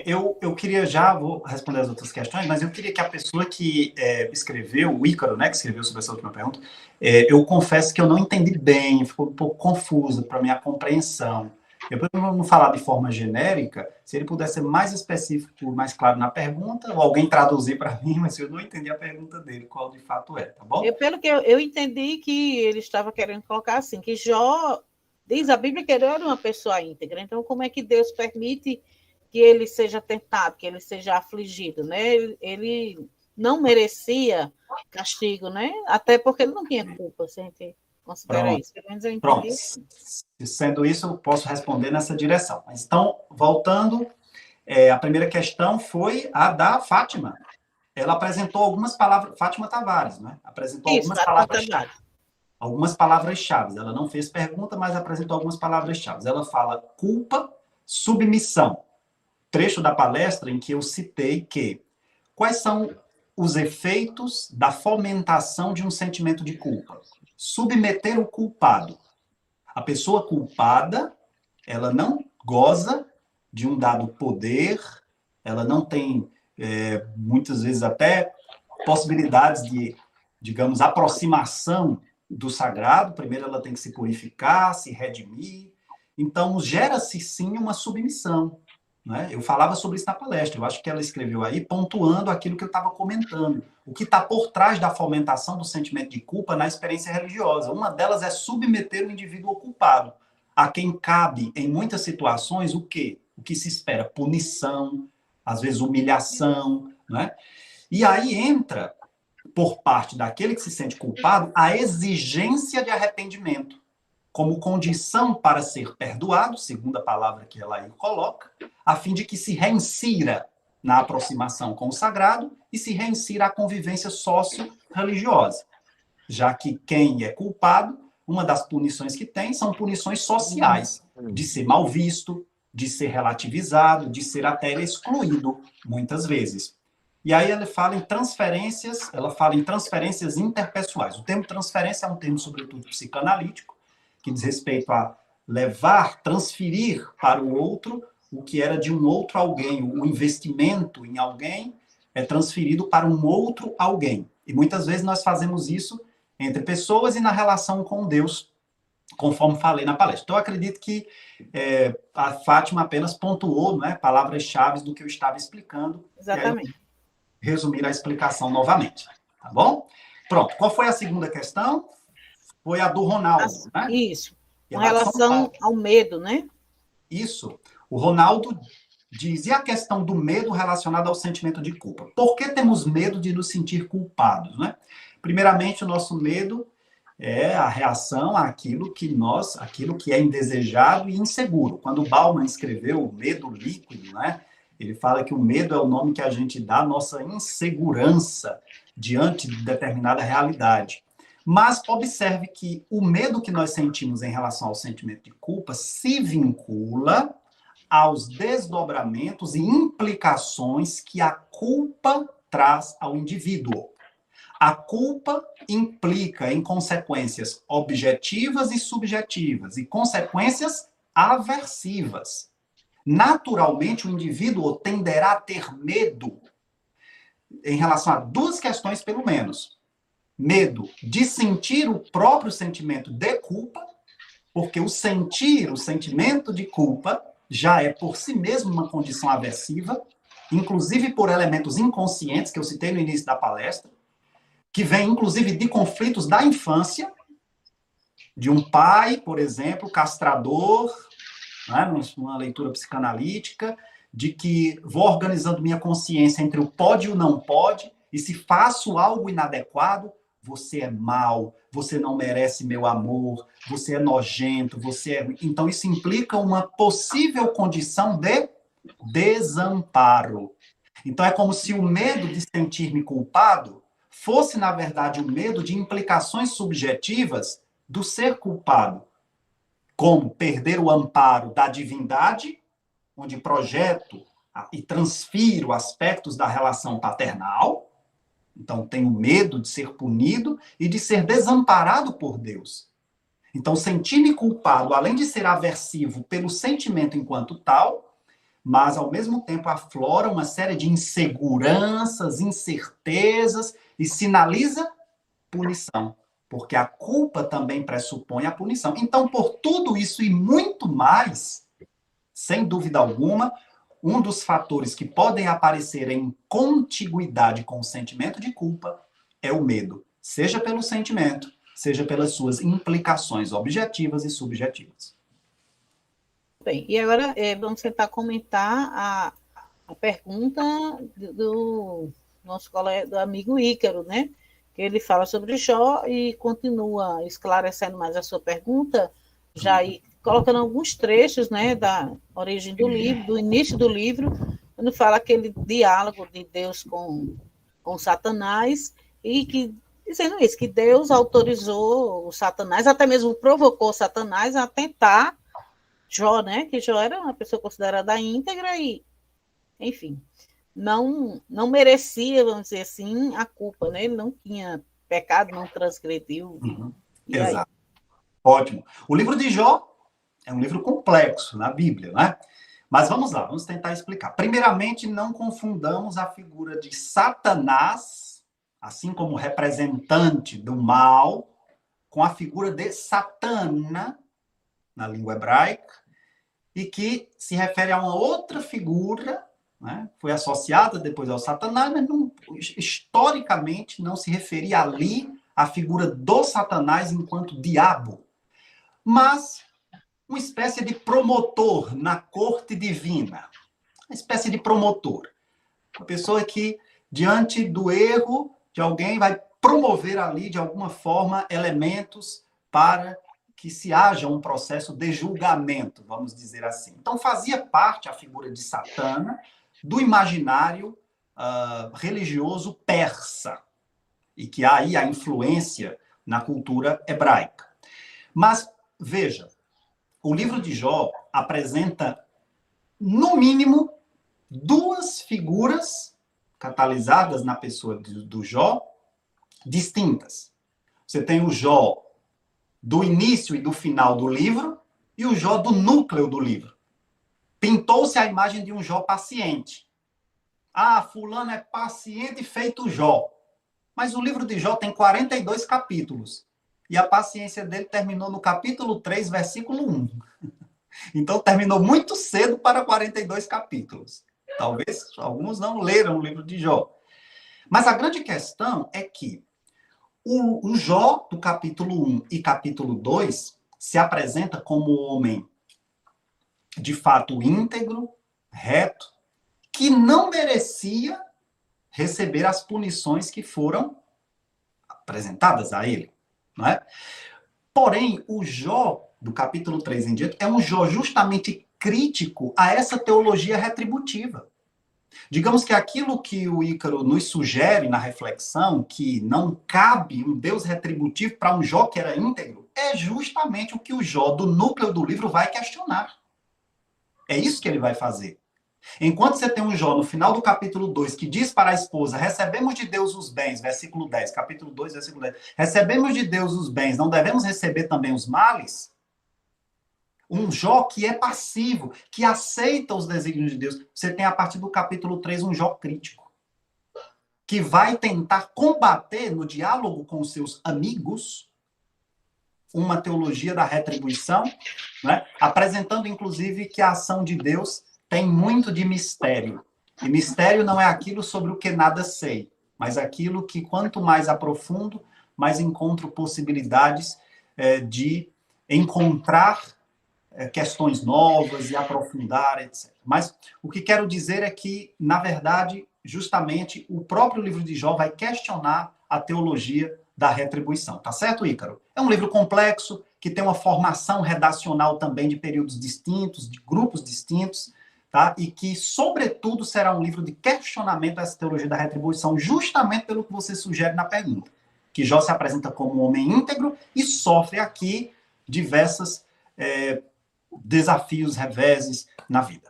Eu queria vou responder as outras questões, mas eu queria que a pessoa que escreveu, o Ícaro, né, que escreveu sobre essa última pergunta, eu confesso que eu não entendi bem, ficou um pouco confuso para a minha compreensão. Depois, vamos falar de forma genérica, se ele puder ser mais específico, mais claro na pergunta, ou alguém traduzir para mim, mas eu não entendi a pergunta dele, qual de fato tá bom? Pelo que eu entendi que ele estava querendo colocar assim, que Jó, diz a Bíblia que ele era uma pessoa íntegra, então como é que Deus permite que ele seja tentado, que ele seja afligido, né? Ele não merecia castigo, né? Até porque ele não tinha culpa, se a gente considera isso. Pelo menos eu entendi. Pronto. Sendo isso, eu posso responder nessa direção. Então, voltando, a primeira questão foi a da Fátima. Ela apresentou algumas palavras, Fátima Tavares, né? Apresentou algumas palavras-chave. Ela não fez pergunta, mas apresentou algumas palavras-chave. Ela fala culpa, submissão. Trecho da palestra em que eu citei que quais são os efeitos da fomentação de um sentimento de culpa? Submeter o culpado. A pessoa culpada, ela não goza de um dado poder, ela não tem, muitas vezes, até possibilidades de, digamos, aproximação do sagrado. Primeiro ela tem que se purificar, se redimir. Então, gera-se, sim, uma submissão. Né? Eu falava sobre isso na palestra, eu acho que ela escreveu aí pontuando aquilo que eu estava comentando, o que está por trás da fomentação do sentimento de culpa na experiência religiosa. Uma delas é submeter o indivíduo culpado, a quem cabe, em muitas situações, o quê? O que se espera? Punição, às vezes humilhação, né? E aí entra, por parte daquele que se sente culpado, a exigência de arrependimento, como condição para ser perdoado, segundo a palavra que ela aí coloca, a fim de que se reinsira na aproximação com o sagrado e se reinsira à convivência sócio-religiosa. Já que quem é culpado, uma das punições que tem são punições sociais, de ser mal visto, de ser relativizado, de ser até excluído, muitas vezes. E aí ela fala em transferências interpessoais. O termo transferência é um termo, sobretudo, psicanalítico, que diz respeito a transferir para o outro o que era de um outro alguém. O investimento em alguém é transferido para um outro alguém. E muitas vezes nós fazemos isso entre pessoas e na relação com Deus, conforme falei na palestra. Então, eu acredito que a Fátima apenas pontuou, né, palavras-chave do que eu estava explicando. Exatamente. Resumir a explicação novamente. Tá bom? Pronto. Qual foi a segunda questão? Foi a do Ronaldo, né? Isso. Com relação ao medo, né? Isso. O Ronaldo diz, e a questão do medo relacionado ao sentimento de culpa? Por que temos medo de nos sentir culpados, né? Primeiramente, o nosso medo é a reação àquilo que é indesejado e inseguro. Quando Bauman escreveu o Medo Líquido, né? Ele fala que o medo é o nome que a gente dá à nossa insegurança diante de determinada realidade. Mas observe que o medo que nós sentimos em relação ao sentimento de culpa se vincula aos desdobramentos e implicações que a culpa traz ao indivíduo. A culpa implica em consequências objetivas e subjetivas, e consequências aversivas. Naturalmente, o indivíduo tenderá a ter medo em relação a duas questões, pelo menos. Medo de sentir o próprio sentimento de culpa, porque o sentimento de culpa, já é por si mesmo uma condição aversiva, inclusive por elementos inconscientes, que eu citei no início da palestra, que vem, inclusive, de conflitos da infância, de um pai, por exemplo, castrador, né, numa leitura psicanalítica, de que vou organizando minha consciência entre o pode e o não pode, e se faço algo inadequado, você é mau, você não merece meu amor, você é nojento, você é... Então, isso implica uma possível condição de desamparo. Então, é como se o medo de sentir-me culpado fosse, na verdade, o medo de implicações subjetivas do ser culpado, como perder o amparo da divindade, onde projeto e transfiro aspectos da relação paternal. Então, tenho medo de ser punido e de ser desamparado por Deus. Então, sentir-me culpado, além de ser aversivo pelo sentimento enquanto tal, mas, ao mesmo tempo, aflora uma série de inseguranças, incertezas e sinaliza punição, porque a culpa também pressupõe a punição. Então, por tudo isso e muito mais, sem dúvida alguma, um dos fatores que podem aparecer em contiguidade com o sentimento de culpa é o medo, seja pelo sentimento, seja pelas suas implicações objetivas e subjetivas. Bem, e agora vamos tentar comentar a pergunta do nosso colega, do amigo Ícaro, né? Que ele fala sobre Jó e continua esclarecendo mais a sua pergunta, já aí colocando alguns trechos, né, da origem do livro, do início do livro, quando fala aquele diálogo de Deus com Satanás, e que, dizendo isso, que Deus autorizou o Satanás, até mesmo provocou Satanás a tentar Jó, né, que Jó era uma pessoa considerada íntegra e, enfim, não merecia, vamos dizer assim, a culpa, né, ele não tinha pecado, não transgrediu. Uhum. Exato. Ótimo. O livro de Jó é um livro complexo na Bíblia, né? Mas vamos lá, vamos tentar explicar. Primeiramente, não confundamos a figura de Satanás, assim como representante do mal, com a figura de Satana, na língua hebraica, e que se refere a uma outra figura, né? Foi associada depois ao Satanás, mas não, historicamente não se referia ali à figura do Satanás enquanto diabo, mas uma espécie de promotor na corte divina. Uma espécie de promotor. Uma pessoa que, diante do erro de alguém, vai promover ali, de alguma forma, elementos para que se haja um processo de julgamento, vamos dizer assim. Então, fazia parte a figura de Satana do imaginário religioso persa, e que há aí a influência na cultura hebraica. Mas, veja, o livro de Jó apresenta, no mínimo, duas figuras catalisadas na pessoa do Jó, distintas. Você tem o Jó do início e do final do livro e o Jó do núcleo do livro. Pintou-se a imagem de um Jó paciente. Ah, fulano é paciente feito Jó. Mas o livro de Jó tem 42 capítulos. E a paciência dele terminou no capítulo 3, versículo 1. Então, terminou muito cedo para 42 capítulos. Talvez alguns não leram o livro de Jó. Mas a grande questão é que o Jó, do capítulo 1 e capítulo 2, se apresenta como um homem de fato íntegro, reto, que não merecia receber as punições que foram apresentadas a ele. Não é? Porém, o Jó, do capítulo 3 em diante, é um Jó justamente crítico a essa teologia retributiva. Digamos que aquilo que o Ícaro nos sugere na reflexão, que não cabe um Deus retributivo para um Jó que era íntegro, é justamente o que o Jó do núcleo do livro vai questionar. É isso que ele vai fazer. Enquanto você tem um Jó no final do capítulo 2 que diz para a esposa: recebemos de Deus os bens, versículo 10, capítulo 2, versículo 10. Recebemos de Deus os bens, não devemos receber também os males? Um Jó que é passivo, que aceita os desígnios de Deus. Você tem, a partir do capítulo 3, um Jó crítico, que vai tentar combater no diálogo com os seus amigos uma teologia da retribuição, né? Apresentando, inclusive, que a ação de Deus tem muito de mistério. E mistério não é aquilo sobre o que nada sei, mas aquilo que, quanto mais aprofundo, mais encontro possibilidades de encontrar questões novas e aprofundar, etc. Mas o que quero dizer é que, na verdade, justamente, o próprio livro de Jó vai questionar a teologia da retribuição. Tá certo, Ícaro? É um livro complexo, que tem uma formação redacional também de períodos distintos, de grupos distintos, tá? E que, sobretudo, será um livro de questionamento dessa teologia da retribuição, justamente pelo que você sugere na pergunta, que Jó se apresenta como um homem íntegro e sofre aqui diversas desafios, reveses na vida.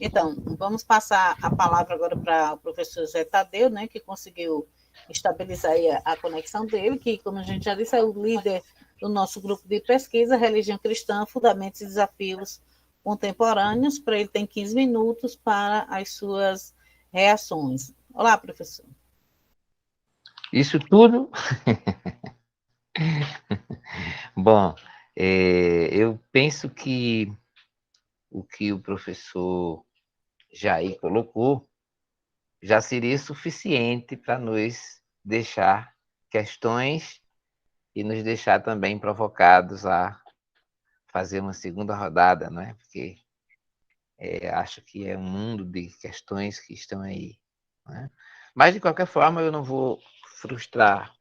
Então, vamos passar a palavra agora para o professor José Tadeu, né, que conseguiu estabilizar aí a conexão dele, que, como a gente já disse, é o líder do nosso grupo de pesquisa, Religião Cristã, Fundamentos e Desafios Contemporâneos. Para ele tem 15 minutos para as suas reações. Olá, professor. Isso tudo? Bom, eu penso que o que o professor Jair colocou já seria suficiente para nos deixar questões e nos deixar também provocados a fazer uma segunda rodada, não é? Porque acho que é um mundo de questões que estão aí, não é? Mas, de qualquer forma, eu não vou frustrar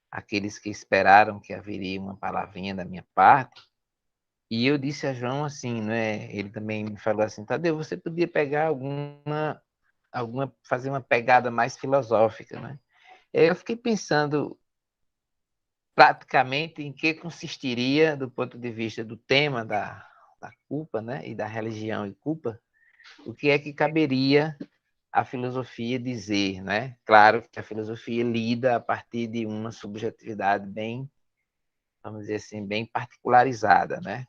aqueles que esperaram que haveria uma palavrinha da minha parte. E eu disse a João assim, né? Ele também me falou assim: Tadeu, você podia pegar fazer uma pegada mais filosófica, né? Eu fiquei pensando praticamente em que consistiria, do ponto de vista do tema da culpa, né? E da religião e culpa, o que é que caberia a filosofia dizer, né? Claro que a filosofia lida a partir de uma subjetividade bem, vamos dizer assim, bem particularizada, né?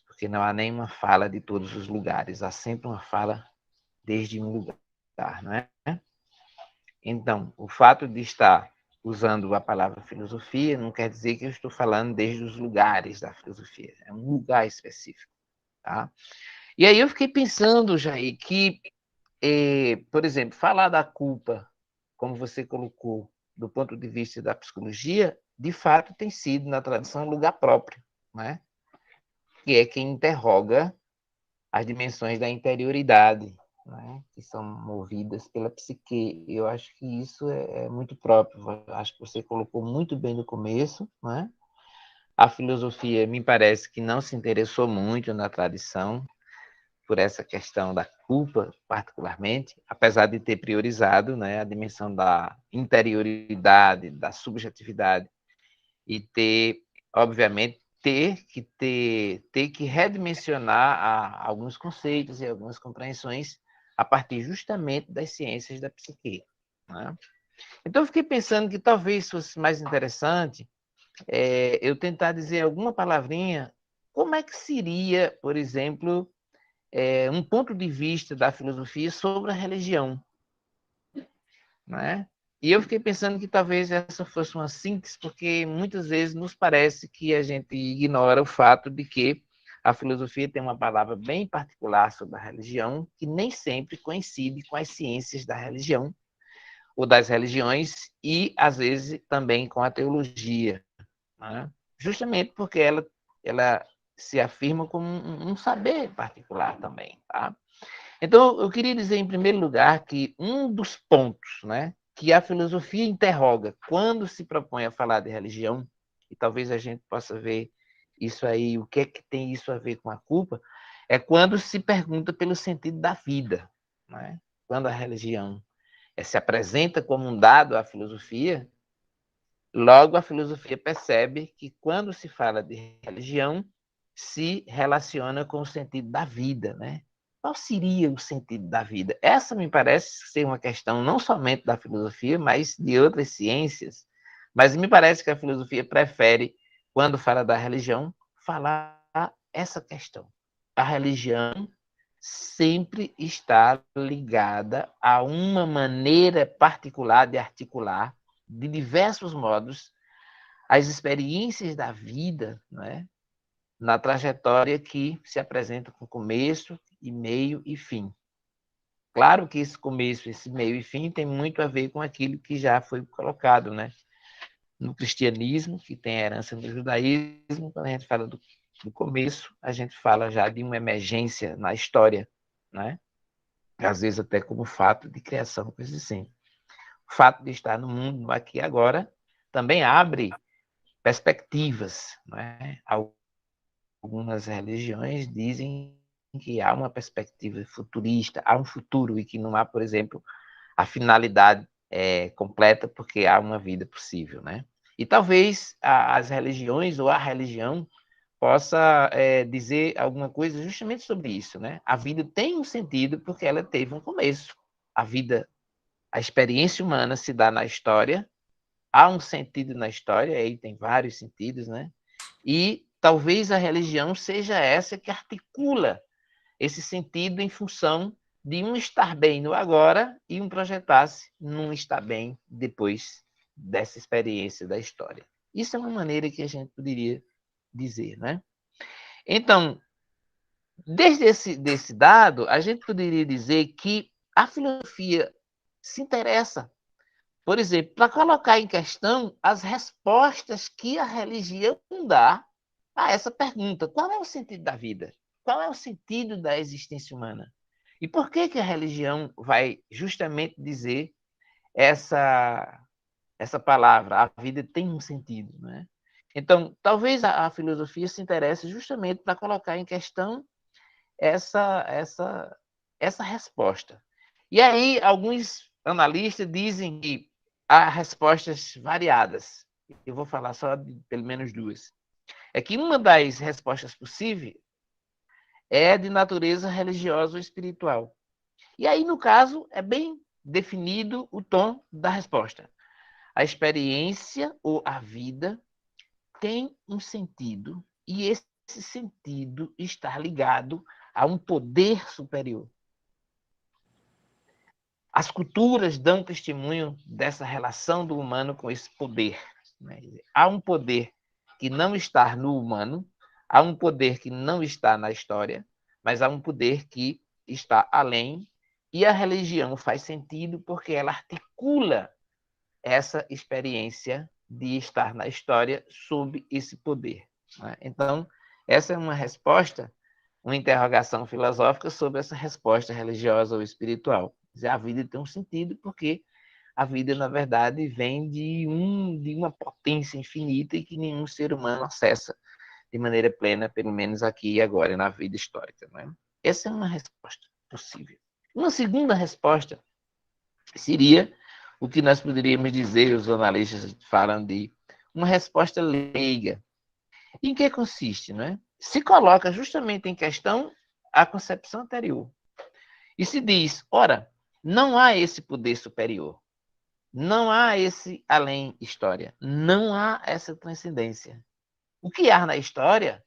Porque não há nenhuma fala de todos os lugares, há sempre uma fala desde um lugar, não é? Então, o fato de estar usando a palavra filosofia não quer dizer que eu estou falando desde os lugares da filosofia, é um lugar específico, tá? E aí eu fiquei pensando, Jair, que, por exemplo, falar da culpa, como você colocou, do ponto de vista da psicologia, de fato tem sido, na tradição, um lugar próprio, né? Que é quem interroga as dimensões da interioridade, né? Que são movidas pela psique. Eu acho que isso é muito próprio. Eu acho que você colocou muito bem no começo, né? A filosofia me parece que não se interessou muito na tradição por essa questão da culpa, particularmente, apesar de ter priorizado, né, a dimensão da interioridade, da subjetividade, e ter, obviamente, ter que redimensionar alguns conceitos e algumas compreensões a partir justamente das ciências da psique, né? Então, eu fiquei pensando que talvez fosse mais interessante eu tentar dizer alguma palavrinha, como é que seria, por exemplo, um ponto de vista da filosofia sobre a religião, né? E eu fiquei pensando que talvez essa fosse uma síntese, porque muitas vezes nos parece que a gente ignora o fato de que a filosofia tem uma palavra bem particular sobre a religião, que nem sempre coincide com as ciências da religião ou das religiões, e às vezes também com a teologia, né? Justamente porque ela se afirma como um saber particular também, tá? Então, eu queria dizer, em primeiro lugar, que um dos pontos, né, que a filosofia interroga quando se propõe a falar de religião, e talvez a gente possa ver isso aí, o que é que tem isso a ver com a culpa, é quando se pergunta pelo sentido da vida, né? Quando a religião se apresenta como um dado à filosofia, logo a filosofia percebe que quando se fala de religião, se relaciona com o sentido da vida, né? Qual seria o sentido da vida? Essa me parece ser uma questão não somente da filosofia, mas de outras ciências. Mas me parece que a filosofia prefere, quando fala da religião, falar essa questão. A religião sempre está ligada a uma maneira particular de articular, de diversos modos, as experiências da vida, né? Na trajetória que se apresenta com começo, e meio e fim. Claro que esse começo, esse meio e fim tem muito a ver com aquilo que já foi colocado, né? No cristianismo, que tem a herança do judaísmo, quando a gente fala do começo, a gente fala já de uma emergência na história, né? Às vezes até como fato de criação, coisa assim. O fato de estar no mundo, no aqui e agora, também abre perspectivas, né? Algumas religiões dizem que há uma perspectiva futurista, há um futuro e que não há, por exemplo, a finalidade completa porque há uma vida possível, né? E talvez as religiões ou a religião possa dizer alguma coisa justamente sobre isso, né? A vida tem um sentido porque ela teve um começo. A vida, a experiência humana se dá na história, há um sentido na história, aí tem vários sentidos, né? E talvez a religião seja essa que articula esse sentido em função de um estar bem no agora e um projetar-se num estar bem depois dessa experiência da história. Isso é uma maneira que a gente poderia dizer, né? Então, desde desse dado, a gente poderia dizer que a filosofia se interessa, por exemplo, para colocar em questão as respostas que a religião dá a essa pergunta: qual é o sentido da vida? Qual é o sentido da existência humana? E por que a religião vai justamente dizer essa palavra, a vida tem um sentido, né? Então, talvez a filosofia se interesse justamente para colocar em questão essa resposta. E aí, alguns analistas dizem que há respostas variadas. Eu vou falar só de pelo menos duas. É que uma das respostas possíveis é de natureza religiosa ou espiritual. E aí, no caso, é bem definido o tom da resposta. A experiência ou a vida tem um sentido e esse sentido está ligado a um poder superior. As culturas dão testemunho dessa relação do humano com esse poder, né? Há um poder que não está no humano, há um poder que não está na história, mas há um poder que está além, e a religião faz sentido porque ela articula essa experiência de estar na história sob esse poder, né? Então, essa é uma resposta, uma interrogação filosófica sobre essa resposta religiosa ou espiritual. A vida tem um sentido porque a vida, na verdade, vem de uma potência infinita e que nenhum ser humano acessa de maneira plena, pelo menos aqui e agora, na vida histórica, né? Essa é uma resposta possível. Uma segunda resposta seria o que nós poderíamos dizer, os analistas falam de uma resposta leiga. Em que consiste, né? Se coloca justamente em questão a concepção anterior. E se diz, ora, não há esse poder superior, não há esse além história, não há essa transcendência. O que há na história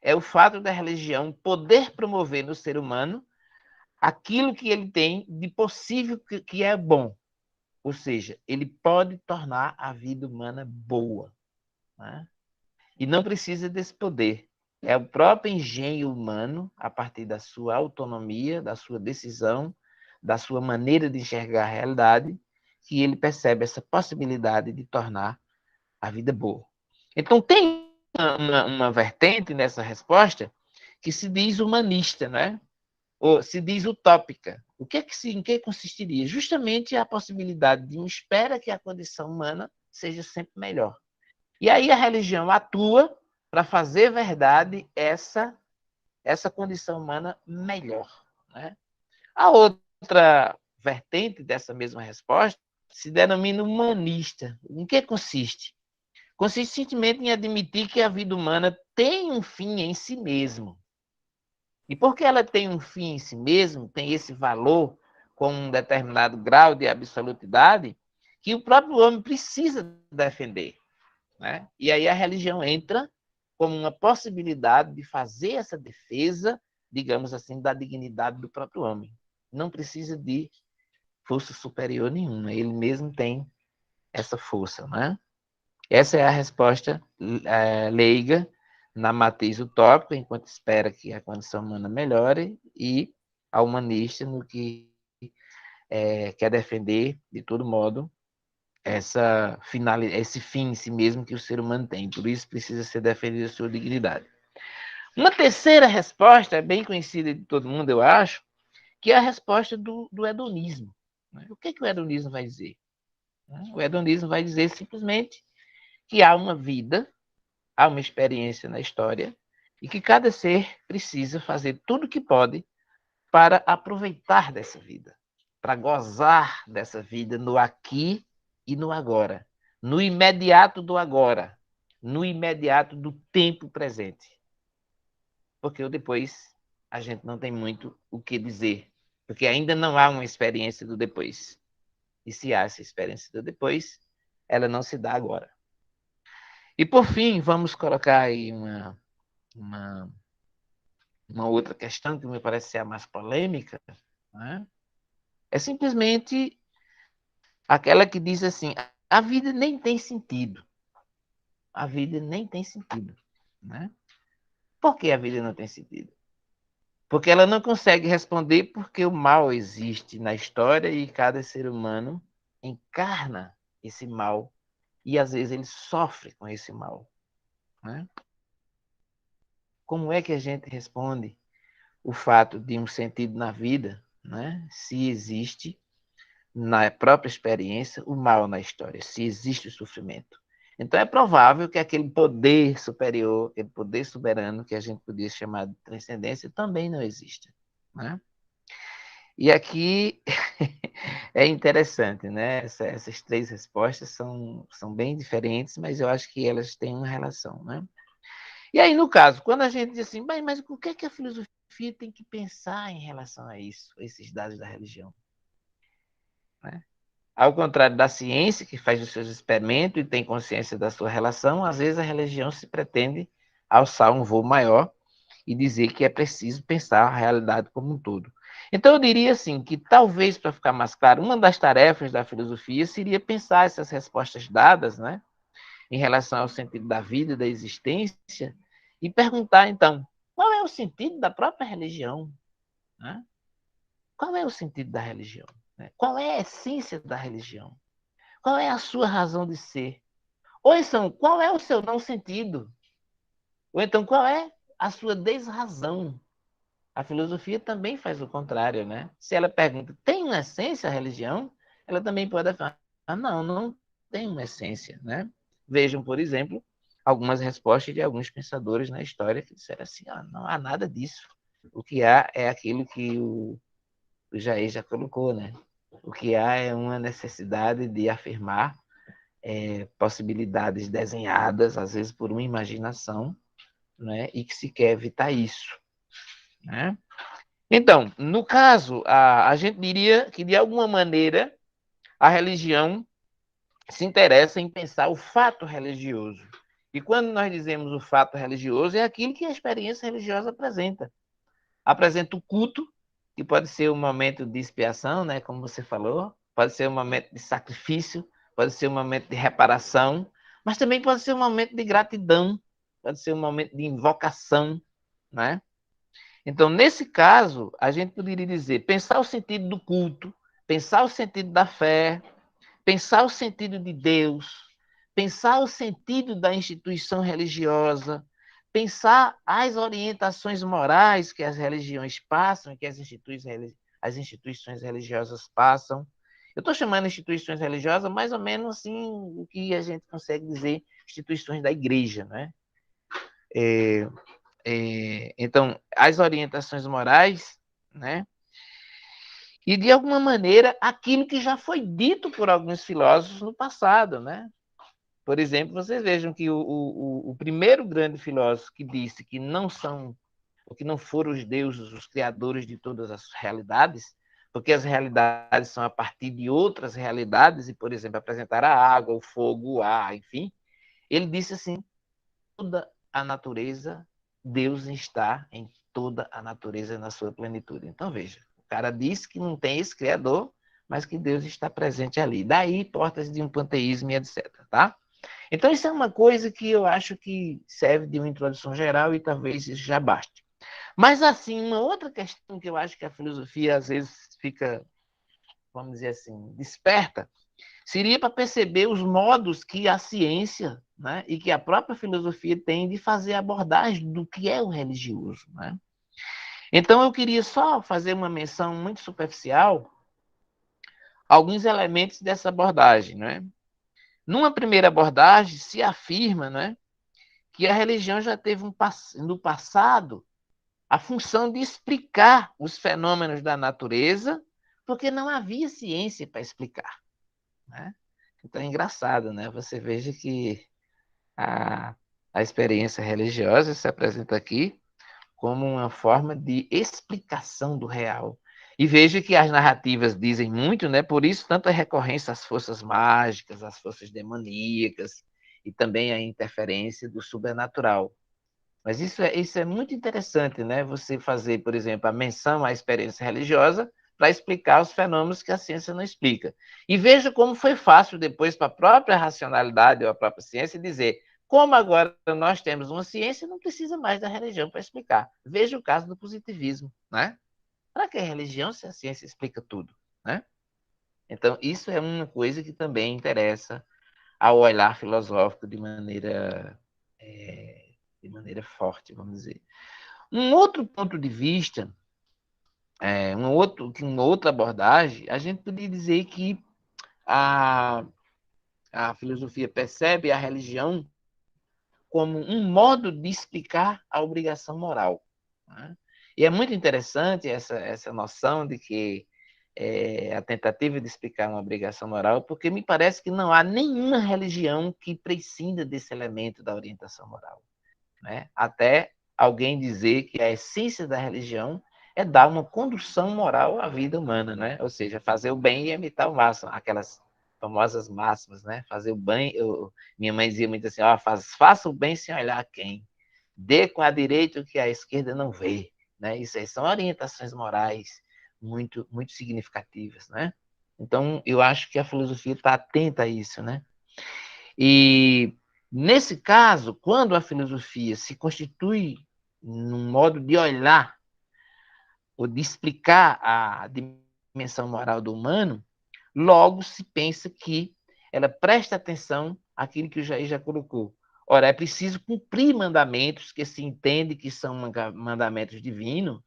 é o fato da religião poder promover no ser humano aquilo que ele tem de possível que é bom. Ou seja, ele pode tornar a vida humana boa, né? E não precisa desse poder. É o próprio engenho humano, a partir da sua autonomia, da sua decisão, da sua maneira de enxergar a realidade, que ele percebe essa possibilidade de tornar a vida boa. Então, tem uma vertente nessa resposta que se diz humanista, né? Ou se diz utópica. Em que consistiria? Justamente a possibilidade de espera que a condição humana seja sempre melhor. E aí a religião atua para fazer verdade essa condição humana melhor, né? A outra vertente dessa mesma resposta se denomina humanista. Em que consiste? consistentemente em admitir que a vida humana tem um fim em si mesmo. E porque ela tem um fim em si mesmo, tem esse valor com um determinado grau de absolutidade, que o próprio homem precisa defender, né? E aí a religião entra como uma possibilidade de fazer essa defesa, digamos assim, da dignidade do próprio homem. Não precisa de força superior nenhuma, ele mesmo tem essa força, né? Essa é a resposta leiga na matriz utópica, enquanto espera que a condição humana melhore, e a humanista no que quer defender, de todo modo, esse fim em si mesmo que o ser humano tem. Por isso precisa ser defendida a sua dignidade. Uma terceira resposta, bem conhecida de todo mundo, eu acho, que é a resposta do hedonismo. O que o hedonismo vai dizer? O hedonismo vai dizer simplesmente que há uma vida, há uma experiência na história, e que cada ser precisa fazer tudo o que pode para aproveitar dessa vida, para gozar dessa vida no aqui e no agora, no imediato do agora, no imediato do tempo presente. Porque o depois a gente não tem muito o que dizer, porque ainda não há uma experiência do depois. E se há essa experiência do depois, ela não se dá agora. E, por fim, vamos colocar aí uma outra questão que me parece ser a mais polêmica, né? É simplesmente aquela que diz assim, a vida nem tem sentido. A vida nem tem sentido, né? Por que a vida não tem sentido? Porque ela não consegue responder porque o mal existe na história e cada ser humano encarna esse mal e, às vezes, ele sofre com esse mal, né? Como é que a gente responde o fato de um sentido na vida, né? Se existe na própria experiência o mal na história, se existe o sofrimento? Então é provável que aquele poder superior, aquele poder soberano que a gente podia chamar de transcendência também não exista, né? E aqui é interessante, né? Essas três respostas são bem diferentes, mas eu acho que elas têm uma relação, né? E aí, no caso, quando a gente diz assim, mas o que é que a filosofia tem que pensar em relação a isso, a esses dados da religião? Né? Ao contrário da ciência, que faz os seus experimentos e tem consciência da sua relação, às vezes a religião se pretende alçar um voo maior e dizer que é preciso pensar a realidade como um todo. Então, eu diria assim, que talvez, para ficar mais claro, uma das tarefas da filosofia seria pensar essas respostas dadas, né, em relação ao sentido da vida e da existência, e perguntar, então, qual é o sentido da própria religião? Né? Qual é o sentido da religião? Qual é a essência da religião? Qual é a sua razão de ser? Ou então, qual é o seu não sentido? Ou então, qual é a sua desrazão? A filosofia também faz o contrário, né? Se ela pergunta, tem uma essência a religião? Ela também pode afirmar, não tem uma essência, né? Vejam, por exemplo, algumas respostas de alguns pensadores na história que disseram assim, não há nada disso. O que há é aquilo que o Jair já colocou, né? O que há é uma necessidade de afirmar possibilidades desenhadas, às vezes por uma imaginação, né? E que se quer evitar isso, né? Então, no caso, a gente diria que, de alguma maneira, a religião se interessa em pensar o fato religioso. E quando nós dizemos o fato religioso, é aquilo que a experiência religiosa apresenta. Apresenta o culto, que pode ser um momento de expiação, né, como você falou, pode ser um momento de sacrifício, pode ser um momento de reparação, mas também pode ser um momento de gratidão, pode ser um momento de invocação, né? Então, nesse caso, a gente poderia dizer, pensar o sentido do culto, pensar o sentido da fé, pensar o sentido de Deus, pensar o sentido da instituição religiosa, pensar as orientações morais que as religiões passam, que as instituições religiosas passam. Eu estou chamando instituições religiosas mais ou menos assim o que a gente consegue dizer instituições da igreja, né? Então, as orientações morais, né? E, de alguma maneira, aquilo que já foi dito por alguns filósofos no passado, né? Por exemplo, vocês vejam que o primeiro grande filósofo que disse que não são, ou que não foram os deuses os criadores de todas as realidades, porque as realidades são a partir de outras realidades, e, por exemplo, apresentar a água, o fogo, o ar, enfim, ele disse assim, toda a natureza, Deus está em toda a natureza na sua plenitude. Então, veja, o cara disse que não tem esse criador, mas que Deus está presente ali. Daí, portas de um panteísmo e etc. Tá? Então, isso é uma coisa que eu acho que serve de uma introdução geral e talvez isso já baste. Mas, assim, uma outra questão que eu acho que a filosofia às vezes fica, vamos dizer assim, desperta, seria para perceber os modos que a ciência, né, e que a própria filosofia tem de fazer abordagem do que é o religioso. Né? Então, eu queria só fazer uma menção muito superficial a alguns elementos dessa abordagem. Né? Numa primeira abordagem, se afirma, né, que a religião já teve no passado a função de explicar os fenômenos da natureza, porque não havia ciência para explicar. Né? Então é engraçado, né? Você veja que a experiência religiosa se apresenta aqui como uma forma de explicação do real. E veja que as narrativas dizem muito, né? Por isso, tanta recorrência às forças mágicas, às forças demoníacas, e também a interferência do sobrenatural. Mas isso é muito interessante, né? Você fazer, por exemplo, a menção à experiência religiosa para explicar os fenômenos que a ciência não explica. E veja como foi fácil depois para a própria racionalidade ou a própria ciência dizer como agora nós temos uma ciência, não precisa mais da religião para explicar. Veja o caso do positivismo, né? Para que a religião se a ciência explica tudo, né? Então, isso é uma coisa que também interessa ao olhar filosófico de maneira forte, vamos dizer. Um outro ponto de vista, uma outra abordagem, a gente poderia dizer que a filosofia percebe a religião como um modo de explicar a obrigação moral. Né? E é muito interessante essa noção de que a tentativa de explicar uma obrigação moral, porque me parece que não há nenhuma religião que prescinda desse elemento da orientação moral. Né? Até alguém dizer que a essência da religião é dar uma condução moral à vida humana, né? Ou seja, fazer o bem e imitar o máximo, aquelas famosas máximas, né? Fazer o bem, minha mãe dizia muito assim, faça o bem sem olhar a quem, dê com a direita o que a esquerda não vê, né? Isso aí são orientações morais muito, muito significativas, né? Então, eu acho que a filosofia está atenta a isso, né? E nesse caso, quando a filosofia se constitui num modo de olhar ou de explicar a dimensão moral do humano, logo se pensa que ela presta atenção àquilo que o Jair já colocou. Ora, é preciso cumprir mandamentos que se entende que são mandamentos divinos,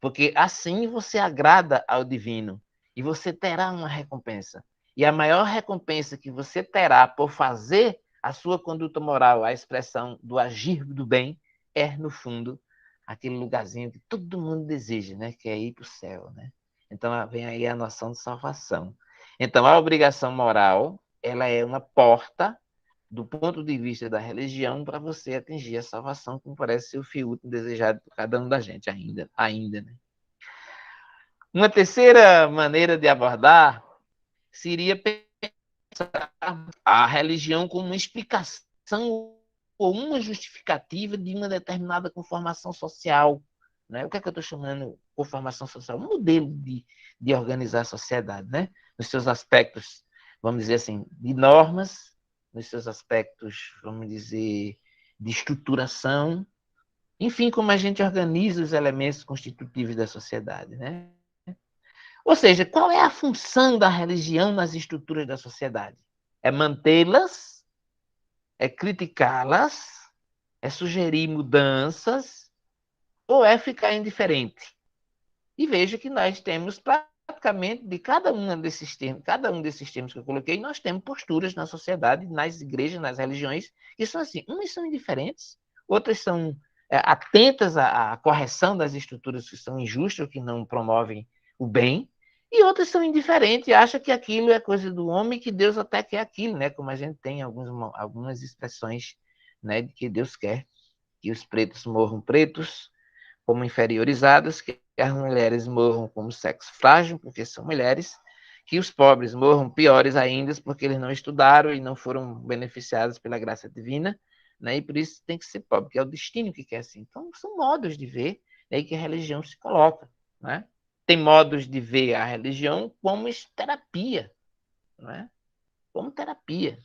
porque assim você agrada ao divino e você terá uma recompensa. E a maior recompensa que você terá por fazer a sua conduta moral, a expressão do agir do bem, é, no fundo, aquele lugarzinho que todo mundo deseja, né? Que é ir para o céu. Né? Então, vem aí a noção de salvação. Então, a obrigação moral, ela é uma porta, do ponto de vista da religião, para você atingir a salvação, como parece ser o fim último desejado por cada um da gente ainda. Né? Uma terceira maneira de abordar seria pensar a religião como uma explicação ou uma justificativa de uma determinada conformação social. Né? O que é que eu estou chamando de conformação social? Um modelo de organizar a sociedade, né? Nos seus aspectos, vamos dizer assim, de normas, nos seus aspectos, vamos dizer, de estruturação, enfim, como a gente organiza os elementos constitutivos da sociedade, né? Ou seja, qual é a função da religião nas estruturas da sociedade? É mantê-las? É criticá-las? É sugerir mudanças? Ou é ficar indiferente? E veja que nós temos praticamente de cada um desses termos que eu coloquei, nós temos posturas na sociedade, nas igrejas, nas religiões, que são assim, umas são indiferentes, outras são atentas à correção das estruturas que são injustas, que não promovem o bem, E outras são indiferentes e acham que aquilo é coisa do homem, que Deus até quer aquilo, né? Como a gente tem algumas expressões, né, de que Deus quer que os pretos morram pretos, como inferiorizadas, que as mulheres morram como sexo frágil, porque são mulheres, que os pobres morram piores ainda, porque eles não estudaram e não foram beneficiados pela graça divina, né? E por isso tem que ser pobre, que é o destino que quer assim. Então, são modos de ver, né, que a religião se coloca, né? Tem modos de ver a religião como terapia, né? Como terapia.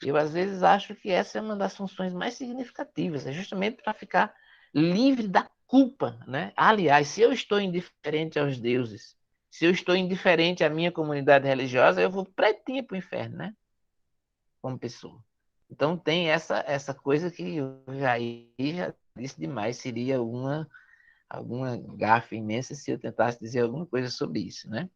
Eu, às vezes, acho que essa é uma das funções mais significativas, é justamente para ficar livre da culpa, né? Aliás, se eu estou indiferente aos deuses, se eu estou indiferente à minha comunidade religiosa, eu vou pretinha para o inferno, né? Como pessoa. Então, tem essa coisa que eu já disse demais, seria alguma gafe imensa se eu tentasse dizer alguma coisa sobre isso, né?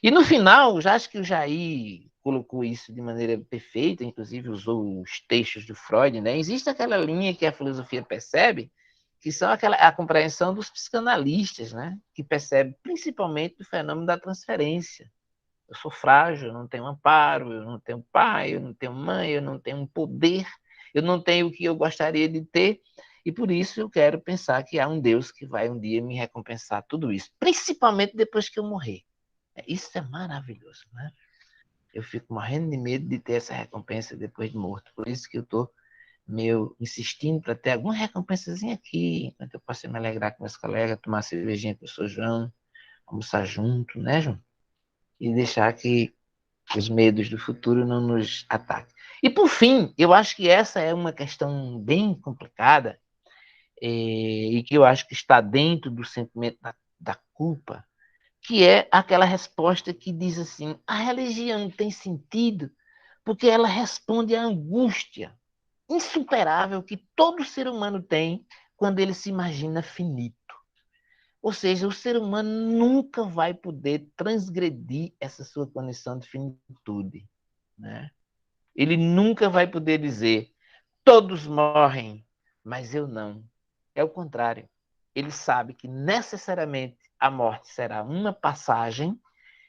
E no final, já acho que o Jair colocou isso de maneira perfeita, inclusive usou os textos do Freud, né? Existe aquela linha que a filosofia percebe, que são a compreensão dos psicanalistas, né? Que percebe principalmente o fenômeno da transferência. Eu sou frágil, eu não tenho amparo, eu não tenho pai, eu não tenho mãe, eu não tenho um poder, eu não tenho o que eu gostaria de ter, e por isso eu quero pensar que há um Deus que vai um dia me recompensar tudo isso, principalmente depois que eu morrer. Isso é maravilhoso, né? Eu fico morrendo de medo de ter essa recompensa depois de morto. Por isso que eu estou meio insistindo para ter alguma recompensazinha aqui, enquanto eu posso me alegrar com meus colegas, tomar cervejinha com o Sr. João, almoçar junto, né, João? E deixar que os medos do futuro não nos ataquem. E, por fim, eu acho que essa é uma questão bem complicada e que eu acho que está dentro do sentimento da culpa, que é aquela resposta que diz assim: a religião tem sentido porque ela responde à angústia insuperável que todo ser humano tem quando ele se imagina finito. Ou seja, o ser humano nunca vai poder transgredir essa sua condição de finitude, né? Ele nunca vai poder dizer: todos morrem, mas eu não. É o contrário. Ele sabe que necessariamente a morte será uma passagem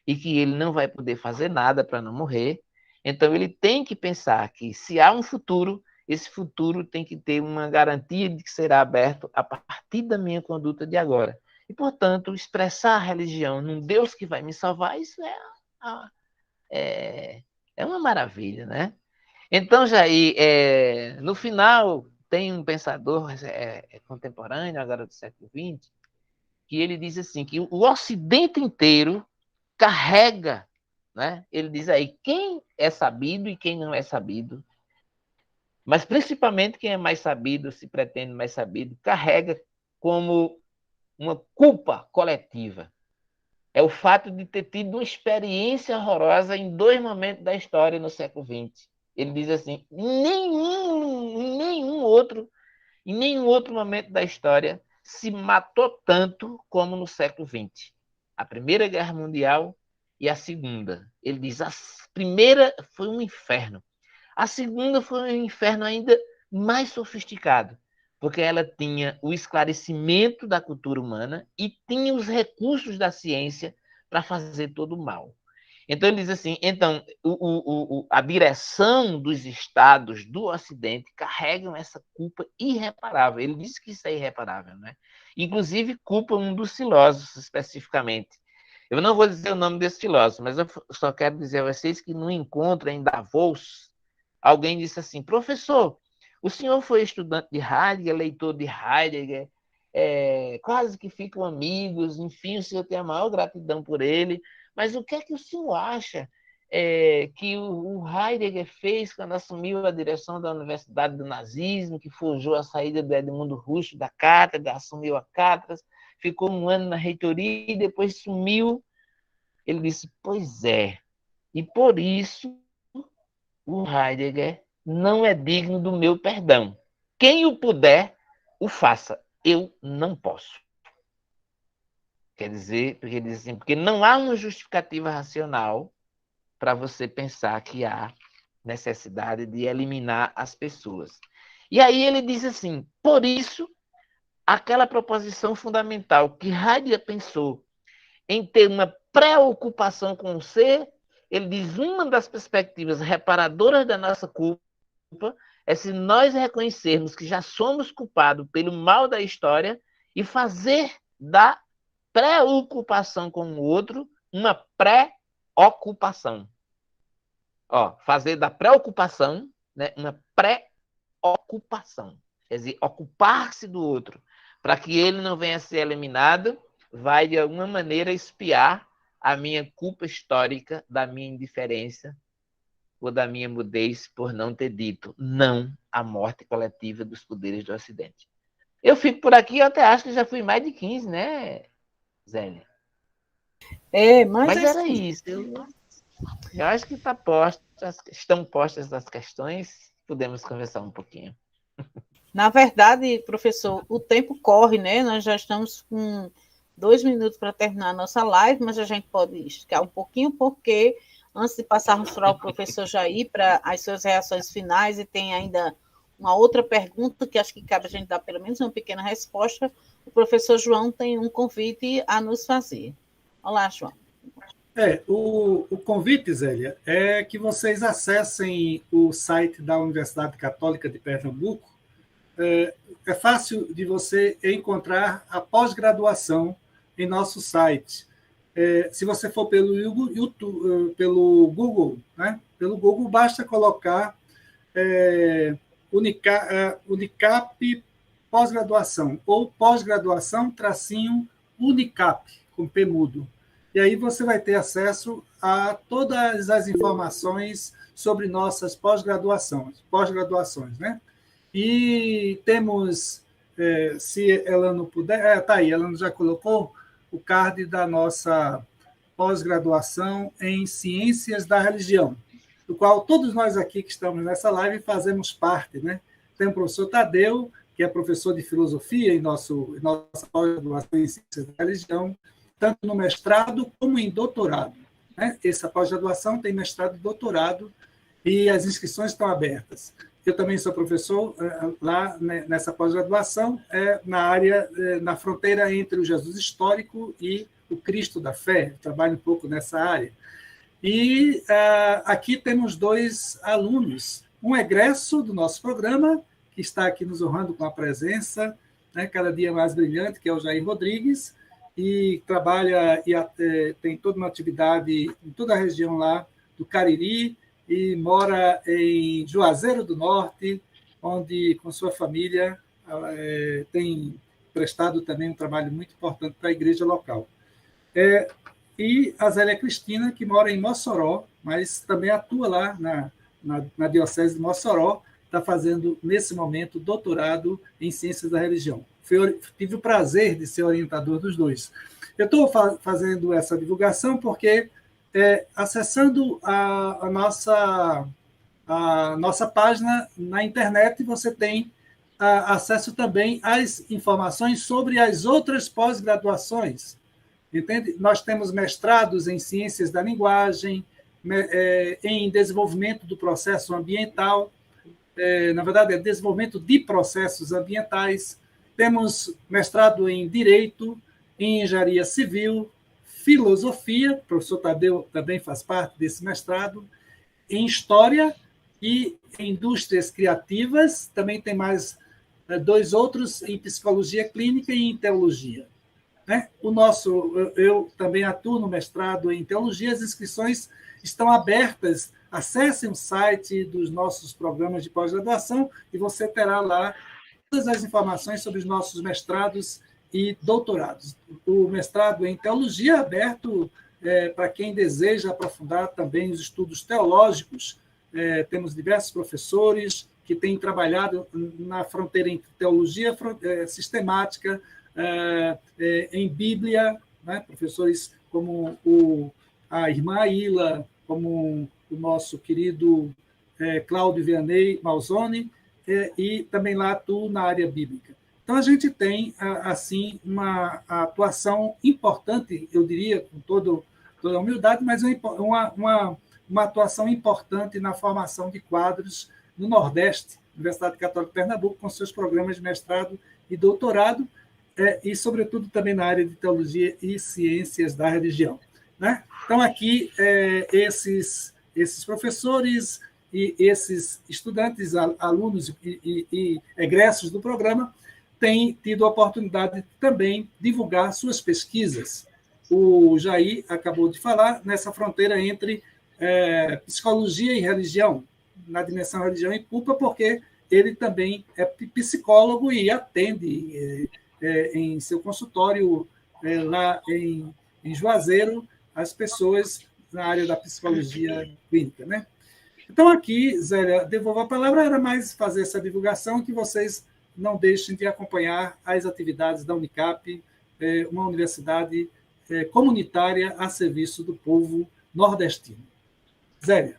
e que ele não vai poder fazer nada para não morrer. Então, ele tem que pensar que, se há um futuro, esse futuro tem que ter uma garantia de que será aberto a partir da minha conduta de agora. E, portanto, expressar a religião num Deus que vai me salvar, isso é uma maravilha, né? Então, Jair, no final, tem um pensador contemporâneo, agora do século XX, que ele diz assim, que o Ocidente inteiro carrega, né? Ele diz aí, quem é sabido e quem não é sabido, mas principalmente quem é mais sabido, se pretende mais sabido, carrega como uma culpa coletiva. É o fato de ter tido uma experiência horrorosa em 2 momentos da história no século XX. Ele diz assim, em nenhum outro momento da história se matou tanto como no século XX. A Primeira Guerra Mundial e a Segunda. Ele diz, a primeira foi um inferno. A segunda foi um inferno ainda mais sofisticado, porque ela tinha o esclarecimento da cultura humana e tinha os recursos da ciência para fazer todo o mal. Então, ele diz assim, então, a direção dos estados do Ocidente carregam essa culpa irreparável. Ele diz que isso é irreparável, né? Inclusive, culpa um dos filósofos, especificamente. Eu não vou dizer o nome desse filósofo, mas eu só quero dizer a vocês que no encontro em Davos, alguém disse assim, professor, o senhor foi estudante de Heidegger, leitor de Heidegger, quase que ficam amigos, enfim, o senhor tem a maior gratidão por ele, mas o que é que o senhor acha que o Heidegger fez quando assumiu a direção da Universidade do Nazismo, que forjou a saída do Edmundo Russo da cátedra, assumiu a cátedra, ficou 1 ano na reitoria e depois sumiu? Ele disse, pois é, e por isso o Heidegger não é digno do meu perdão. Quem o puder, o faça. Eu não posso. Quer dizer, porque ele diz assim, porque não há uma justificativa racional para você pensar que há necessidade de eliminar as pessoas. E aí ele diz assim, por isso, aquela proposição fundamental que Heidegger pensou em ter uma preocupação com o ser, ele diz, uma das perspectivas reparadoras da nossa culpa é se nós reconhecermos que já somos culpados pelo mal da história e fazer da preocupação com o outro uma pré-ocupação. Fazer da preocupação, né, uma pré-ocupação. Quer dizer, ocupar-se do outro, para que ele não venha a ser eliminado, vai de alguma maneira espiar a minha culpa histórica da minha indiferença ou da minha mudez por não ter dito não à morte coletiva dos poderes do Ocidente. Eu fico por aqui, eu até acho que já fui mais de 15, né, Zélia? Mas era assim. Isso. Eu acho que estão postas as questões, podemos conversar um pouquinho. Na verdade, professor, o tempo corre, né? Nós já estamos com 2 minutos para terminar a nossa live, mas a gente pode esticar um pouquinho, porque antes de passarmos para o professor Jair, para as suas reações finais, e tem ainda uma outra pergunta que acho que cabe a gente dar pelo menos uma pequena resposta, o professor João tem um convite a nos fazer. Olá, João. O convite, Zélia, é que vocês acessem o site da Universidade Católica de Pernambuco. É fácil de você encontrar a pós-graduação em nosso site. Se você for pelo YouTube, pelo Google, né? Pelo Google, basta colocar Unicap pós-graduação, ou pós-graduação -Unicap, com P mudo. E aí você vai ter acesso a todas as informações sobre nossas pós-graduações, né? E temos, se Elano puder... Está aí, Elano já colocou o card da nossa pós-graduação em Ciências da Religião, do qual todos nós aqui que estamos nessa live fazemos parte, né? Tem o professor Tadeu, que é professor de filosofia em nossa pós-graduação em Ciências da Religião, tanto no mestrado como em doutorado, né? Essa pós-graduação tem mestrado e doutorado, e as inscrições estão abertas. Eu também sou professor lá nessa pós-graduação, na área, na fronteira entre o Jesus histórico e o Cristo da fé. Eu trabalho um pouco nessa área. E aqui temos 2 alunos, um egresso do nosso programa, que está aqui nos honrando com a presença, né, cada dia mais brilhante, que é o Jair Rodrigues, e trabalha e tem toda uma atividade em toda a região lá do Cariri, e mora em Juazeiro do Norte, onde, com sua família, tem prestado também um trabalho muito importante para a igreja local. E a Zélia Cristina, que mora em Mossoró, mas também atua lá na Diocese de Mossoró, está fazendo, nesse momento, doutorado em Ciências da Religião. Tive o prazer de ser orientador dos 2. Eu estou fazendo essa divulgação porque, acessando a nossa página na internet, você tem acesso também às informações sobre as outras pós-graduações. Entende? Nós temos mestrados em Ciências da Linguagem, em Desenvolvimento do Processo Ambiental, na verdade, é Desenvolvimento de Processos Ambientais. Temos mestrado em Direito, em Engenharia Civil, Filosofia, o professor Tadeu também faz parte desse mestrado, em História e em Indústrias Criativas, também tem mais 2 outros em Psicologia Clínica e em Teologia. Né? Eu também atuo no mestrado em Teologia, as inscrições estão abertas. Acessem o site dos nossos programas de pós-graduação e você terá lá todas as informações sobre os nossos mestrados e doutorados. O mestrado em Teologia é aberto para quem deseja aprofundar também os estudos teológicos. Temos diversos professores que têm trabalhado na fronteira entre teologia sistemática, em Bíblia, né? Professores como a irmã Aila, como o nosso querido Cláudio Vianney Malzone, e também lá atuo na área bíblica. Então, a gente tem, assim, uma atuação importante, eu diria, com toda a humildade, mas uma atuação importante na formação de quadros no Nordeste, Universidade Católica de Pernambuco, com seus programas de mestrado e doutorado, e, sobretudo, também na área de Teologia e Ciências da Religião. né? Então, aqui, esses professores e esses estudantes, alunos e egressos do programa têm tido a oportunidade de também divulgar suas pesquisas. O Jair acabou de falar nessa fronteira entre psicologia e religião, na dimensão religião e culpa, porque ele também é psicólogo e atende em seu consultório lá em Juazeiro as pessoas na área da psicologia clínica, né? Então, aqui, Zélia, devolvo a palavra, era mais fazer essa divulgação, que vocês não deixem de acompanhar as atividades da Unicap, uma universidade comunitária a serviço do povo nordestino. Zélia.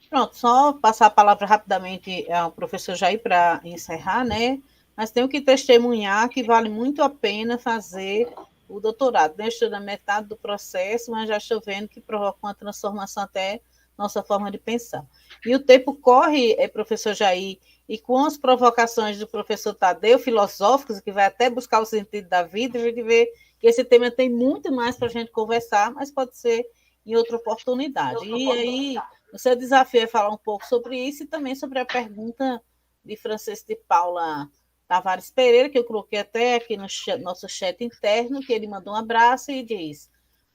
Pronto, só passar a palavra rapidamente ao professor Jair para encerrar, né? Mas tenho que testemunhar que vale muito a pena fazer o doutorado. Né? Estou na metade do processo, mas já estou vendo que provoca uma transformação até nossa forma de pensar. E o tempo corre, professor Jair, e com as provocações do professor Tadeu, filosóficos, que vai até buscar o sentido da vida, a gente vê que esse tema tem muito mais para a gente conversar, mas pode ser em outra oportunidade. E aí, o seu desafio é falar um pouco sobre isso e também sobre a pergunta de Francisco de Paula Tavares Pereira, que eu coloquei até aqui no nosso chat interno, que ele mandou um abraço e diz: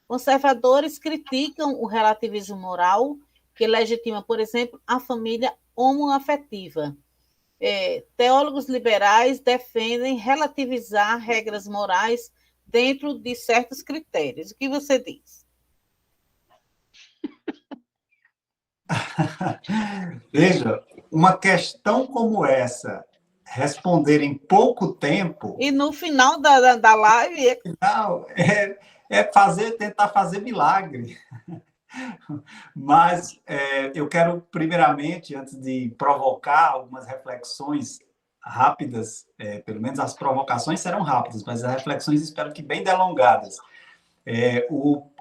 conservadores criticam o relativismo moral, que legitima, por exemplo, a família homoafetiva. Teólogos liberais defendem relativizar regras morais dentro de certos critérios. O que você diz? Veja, uma questão como essa, responder em pouco tempo... E no final da live... Não, tentar fazer milagre. Mas eu quero, primeiramente, antes de provocar algumas reflexões rápidas, pelo menos as provocações serão rápidas, mas as reflexões espero que bem delongadas.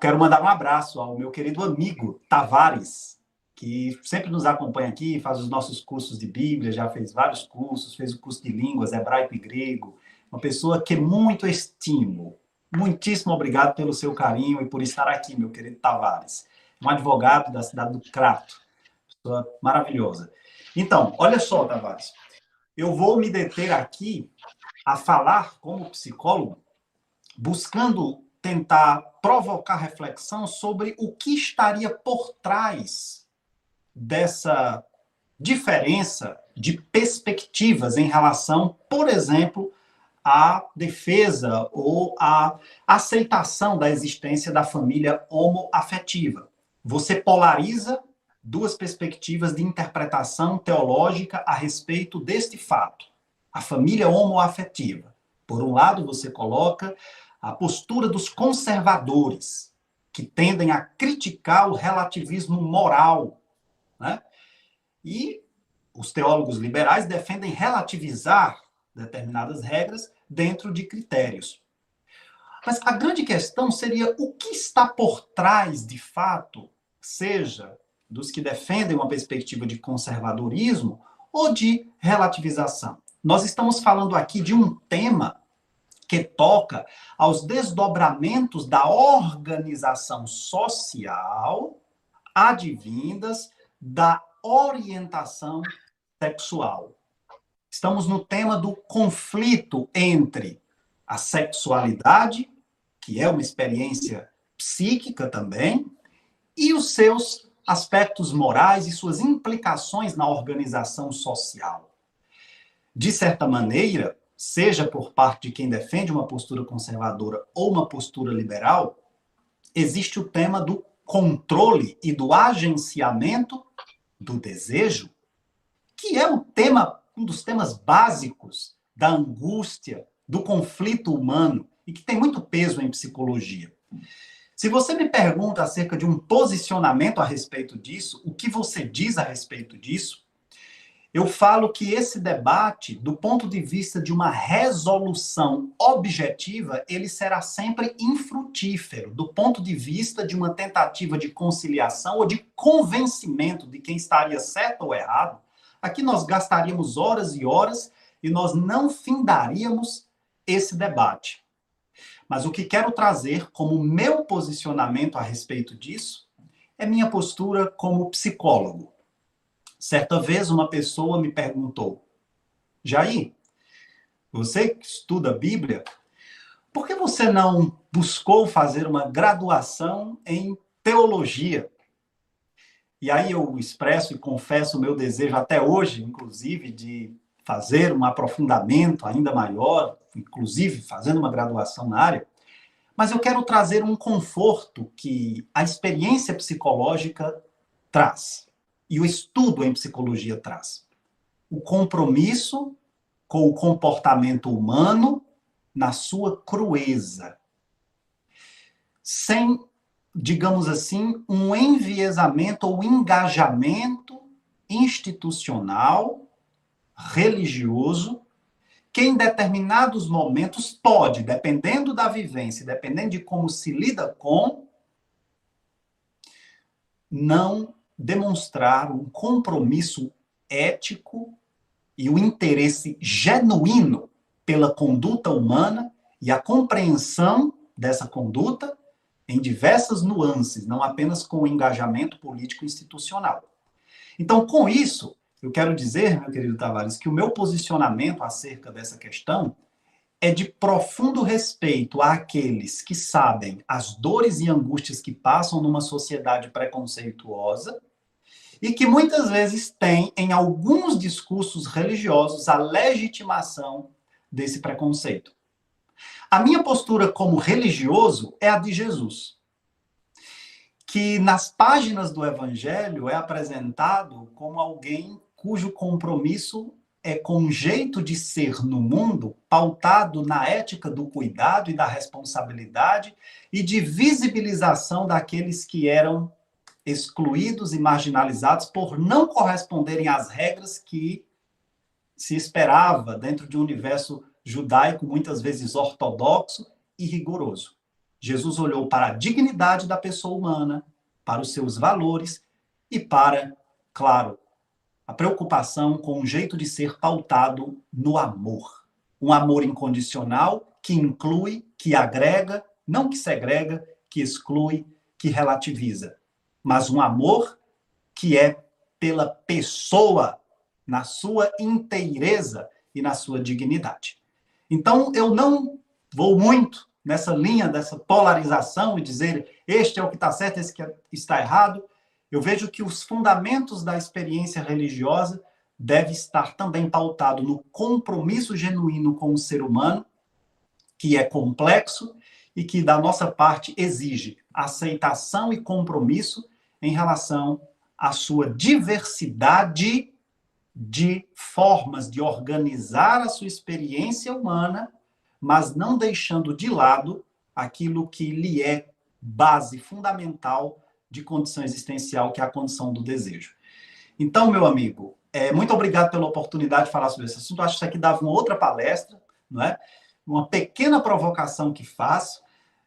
Quero mandar um abraço ao meu querido amigo Tavares, que sempre nos acompanha aqui, faz os nossos cursos de Bíblia, já fez vários cursos, fez o curso de línguas, hebraico e grego, uma pessoa que muito estimo. Muitíssimo obrigado pelo seu carinho e por estar aqui, meu querido Tavares. Um advogado da cidade do Crato. Pessoa maravilhosa. Então, olha só, Tavares. Eu vou me deter aqui a falar como psicólogo, buscando tentar provocar reflexão sobre o que estaria por trás dessa diferença de perspectivas em relação, por exemplo, à defesa ou à aceitação da existência da família homoafetiva. Você polariza duas perspectivas de interpretação teológica a respeito deste fato. A família homoafetiva. Por um lado, você coloca a postura dos conservadores, que tendem a criticar o relativismo moral, né? E os teólogos liberais defendem relativizar determinadas regras dentro de critérios. Mas a grande questão seria o que está por trás, de fato, seja dos que defendem uma perspectiva de conservadorismo ou de relativização. Nós estamos falando aqui de um tema que toca aos desdobramentos da organização social advindas da orientação sexual. Estamos no tema do conflito entre a sexualidade, que é uma experiência psíquica também, e os seus aspectos morais e suas implicações na organização social. De certa maneira, seja por parte de quem defende uma postura conservadora ou uma postura liberal, existe o tema do controle e do agenciamento do desejo, que é um dos temas básicos da angústia, do conflito humano, e que tem muito peso em psicologia. Se você me pergunta acerca de um posicionamento a respeito disso, o que você diz a respeito disso, eu falo que esse debate, do ponto de vista de uma resolução objetiva, ele será sempre infrutífero, do ponto de vista de uma tentativa de conciliação ou de convencimento de quem estaria certo ou errado. Aqui nós gastaríamos horas e horas e nós não findaríamos esse debate. Mas o que quero trazer como meu posicionamento a respeito disso é minha postura como psicólogo. Certa vez uma pessoa me perguntou: Jair, você que estuda a Bíblia, por que você não buscou fazer uma graduação em teologia? E aí eu expresso e confesso o meu desejo até hoje, inclusive, de fazer um aprofundamento ainda maior, inclusive fazendo uma graduação na área, mas eu quero trazer um conforto que a experiência psicológica traz, e o estudo em psicologia traz. O compromisso com o comportamento humano na sua crueza, sem, digamos assim, um enviesamento ou engajamento institucional, religioso, que em determinados momentos pode, dependendo da vivência, dependendo de como se lida com, não demonstrar um compromisso ético e o interesse genuíno pela conduta humana e a compreensão dessa conduta em diversas nuances, não apenas com o engajamento político institucional. Então, com isso, eu quero dizer, meu querido Tavares, que o meu posicionamento acerca dessa questão é de profundo respeito àqueles que sabem as dores e angústias que passam numa sociedade preconceituosa e que muitas vezes têm, em alguns discursos religiosos, a legitimação desse preconceito. A minha postura como religioso é a de Jesus, que nas páginas do Evangelho é apresentado como alguém cujo compromisso é com um jeito de ser no mundo pautado na ética do cuidado e da responsabilidade e de visibilização daqueles que eram excluídos e marginalizados por não corresponderem às regras que se esperava dentro de um universo judaico, muitas vezes ortodoxo e rigoroso. Jesus olhou para a dignidade da pessoa humana, para os seus valores e para, claro, a preocupação com um jeito de ser pautado no amor. Um amor incondicional que inclui, que agrega, não que segrega, que exclui, que relativiza. Mas um amor que é pela pessoa, na sua inteireza e na sua dignidade. Então, eu não vou muito nessa linha dessa polarização e dizer este é o que está certo, esse que está errado. Eu vejo que os fundamentos da experiência religiosa devem estar também pautados no compromisso genuíno com o ser humano, que é complexo e que, da nossa parte, exige aceitação e compromisso em relação à sua diversidade de formas de organizar a sua experiência humana, mas não deixando de lado aquilo que lhe é base fundamental de condição existencial, que é a condição do desejo. Então, meu amigo, muito obrigado pela oportunidade de falar sobre esse assunto. Acho que isso aqui dava uma outra palestra, não é? Uma pequena provocação que faço,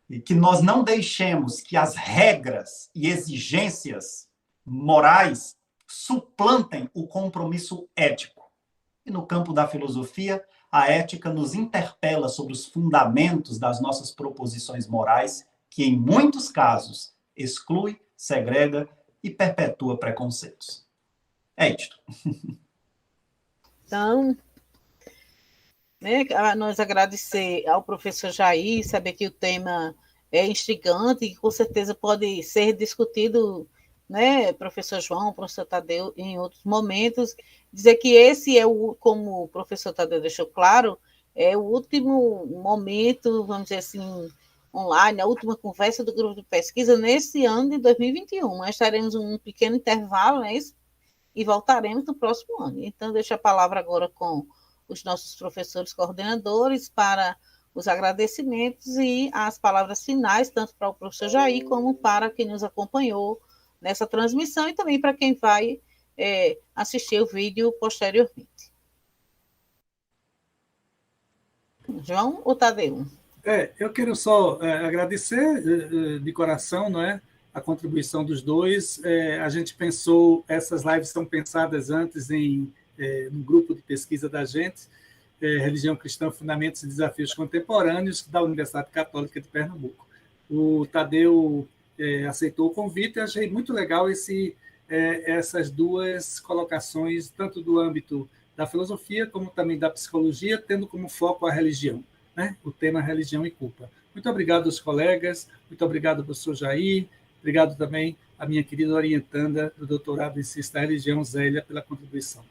e que nós não deixemos que as regras e exigências morais suplantem o compromisso ético. E no campo da filosofia, a ética nos interpela sobre os fundamentos das nossas proposições morais, que em muitos casos exclui, segrega e perpetua preconceitos. É isto. Então, né, nós agradecer ao professor Jair, saber que o tema é instigante e com certeza pode ser discutido, né, professor João, professor Tadeu, em outros momentos, dizer que esse é como o professor Tadeu deixou claro, é o último momento, vamos dizer assim, online, a última conversa do grupo de pesquisa nesse ano de 2021. Nós teremos um pequeno intervalo, né, e voltaremos no próximo ano. Então, deixo a palavra agora com os nossos professores coordenadores para os agradecimentos e as palavras finais, tanto para o professor Jair como para quem nos acompanhou nessa transmissão e também para quem vai assistir o vídeo posteriormente. João ou Tadeu? Eu quero só agradecer de coração, não é, a contribuição dos dois. A gente pensou, essas lives são pensadas antes no grupo de pesquisa da gente, Religião Cristã, Fundamentos e Desafios Contemporâneos, da Universidade Católica de Pernambuco. O Tadeu aceitou o convite e achei muito legal essas duas colocações, tanto do âmbito da filosofia como também da psicologia, tendo como foco a religião, né? O tema religião e culpa. Muito obrigado aos colegas, muito obrigado ao professor Jair, obrigado também à minha querida orientanda do doutorado em Ciência da Religião, Zélia, pela contribuição.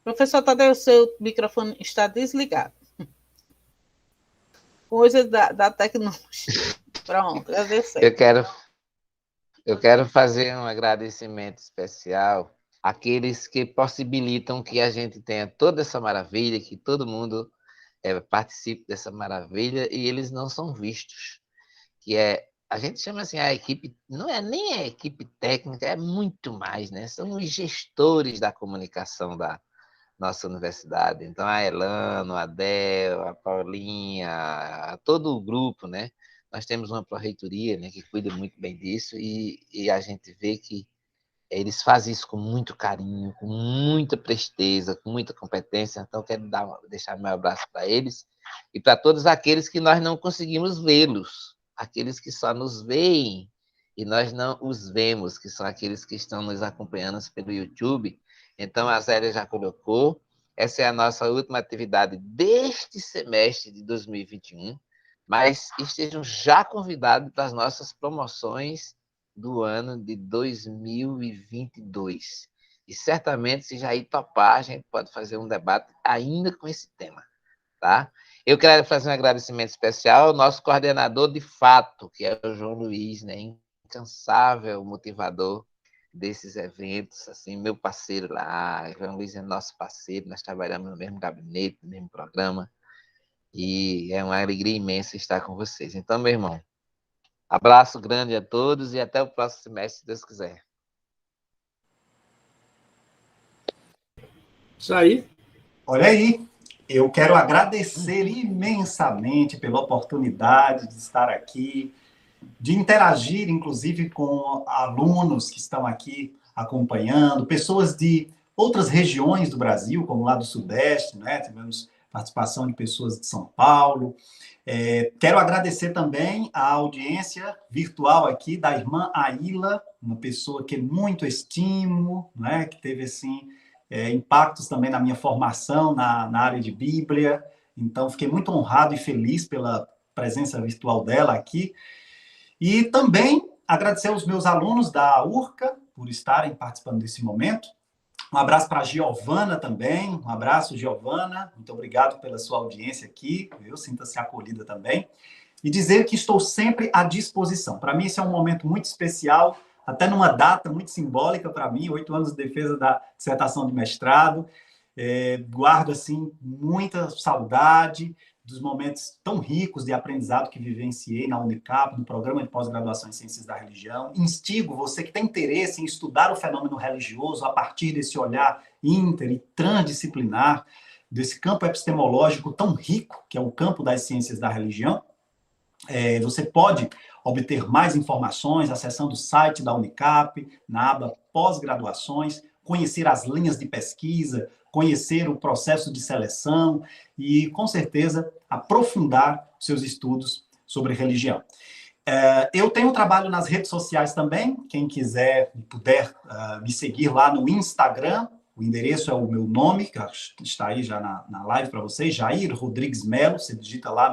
Professor Tadeu, seu microfone está desligado. Coisas da tecnologia. Pronto, agradecer. Eu quero fazer um agradecimento especial àqueles que possibilitam que a gente tenha toda essa maravilha, que todo mundo participe dessa maravilha, e eles não são vistos. A gente chama assim, a equipe, não é nem a equipe técnica, é muito mais, né? São os gestores da comunicação da nossa universidade. Então, a Elano, a Del, a Paulinha, todo o grupo, né? Nós temos uma pró-reitoria, né, que cuida muito bem disso, e a gente vê que eles fazem isso com muito carinho, com muita presteza, com muita competência. Então, quero deixar meu abraço para eles e para todos aqueles que nós não conseguimos vê-los, aqueles que só nos veem e nós não os vemos, que são aqueles que estão nos acompanhando pelo YouTube. Então, a Zélia já colocou, essa é a nossa última atividade deste semestre de 2021, mas estejam já convidados para as nossas promoções do ano de 2022. E certamente, se Jair topar, a gente pode fazer um debate ainda com esse tema, tá? Eu quero fazer um agradecimento especial ao nosso coordenador de fato, que é o João Luiz, né? Incansável motivador desses eventos, assim, meu parceiro lá. O João Luiz é nosso parceiro, nós trabalhamos no mesmo gabinete, no mesmo programa, e é uma alegria imensa estar com vocês. Então, meu irmão, abraço grande a todos e até o próximo semestre, se Deus quiser. Jair? Olha aí, eu quero agradecer imensamente pela oportunidade de estar aqui, de interagir, inclusive, com alunos que estão aqui acompanhando, pessoas de outras regiões do Brasil, como lá do Sudeste, né? Tivemos participação de pessoas de São Paulo. Quero agradecer também a audiência virtual aqui da irmã Aila, uma pessoa que muito estimo, né? Que teve, assim, impactos também na minha formação na área de Bíblia. Então, fiquei muito honrado e feliz pela presença virtual dela aqui. E também agradecer aos meus alunos da URCA por estarem participando desse momento. Um abraço para a Giovana também. Um abraço, Giovana. Muito obrigado pela sua audiência aqui. Eu sinta-se acolhida também. E dizer que estou sempre à disposição. Para mim, esse é um momento muito especial, até numa data muito simbólica para mim, 8 anos de defesa da dissertação de mestrado. Guardo, assim, muita saudade dos momentos tão ricos de aprendizado que vivenciei na Unicap, no programa de pós-graduação em Ciências da Religião. Instigo você que tem interesse em estudar o fenômeno religioso a partir desse olhar inter e transdisciplinar, desse campo epistemológico tão rico, que é o campo das ciências da religião. Você pode obter mais informações acessando o site da Unicap, na aba pós-graduações, conhecer as linhas de pesquisa, conhecer o processo de seleção e, com certeza, aprofundar seus estudos sobre religião. Eu tenho um trabalho nas redes sociais também. Quem quiser e puder me seguir lá no Instagram, o endereço é o meu nome, que está aí já na live para vocês, Jair Rodrigues Melo. Você digita lá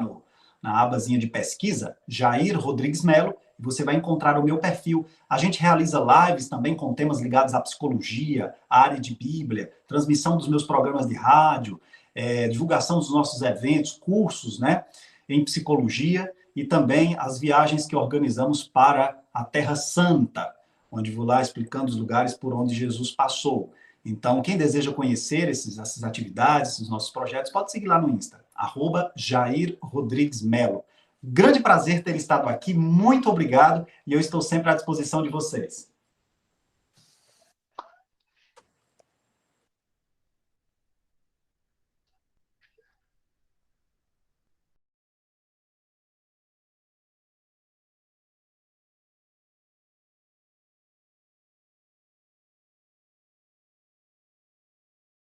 na abazinha de pesquisa, Jair Rodrigues Melo, e você vai encontrar o meu perfil. A gente realiza lives também com temas ligados à psicologia, à área de Bíblia, transmissão dos meus programas de rádio, divulgação dos nossos eventos, cursos, né, em psicologia, e também as viagens que organizamos para a Terra Santa, onde vou lá explicando os lugares por onde Jesus passou. Então, quem deseja conhecer essas atividades, esses nossos projetos, pode seguir lá no Insta, @Jair Rodrigues Melo. Grande prazer ter estado aqui, muito obrigado, e eu estou sempre à disposição de vocês.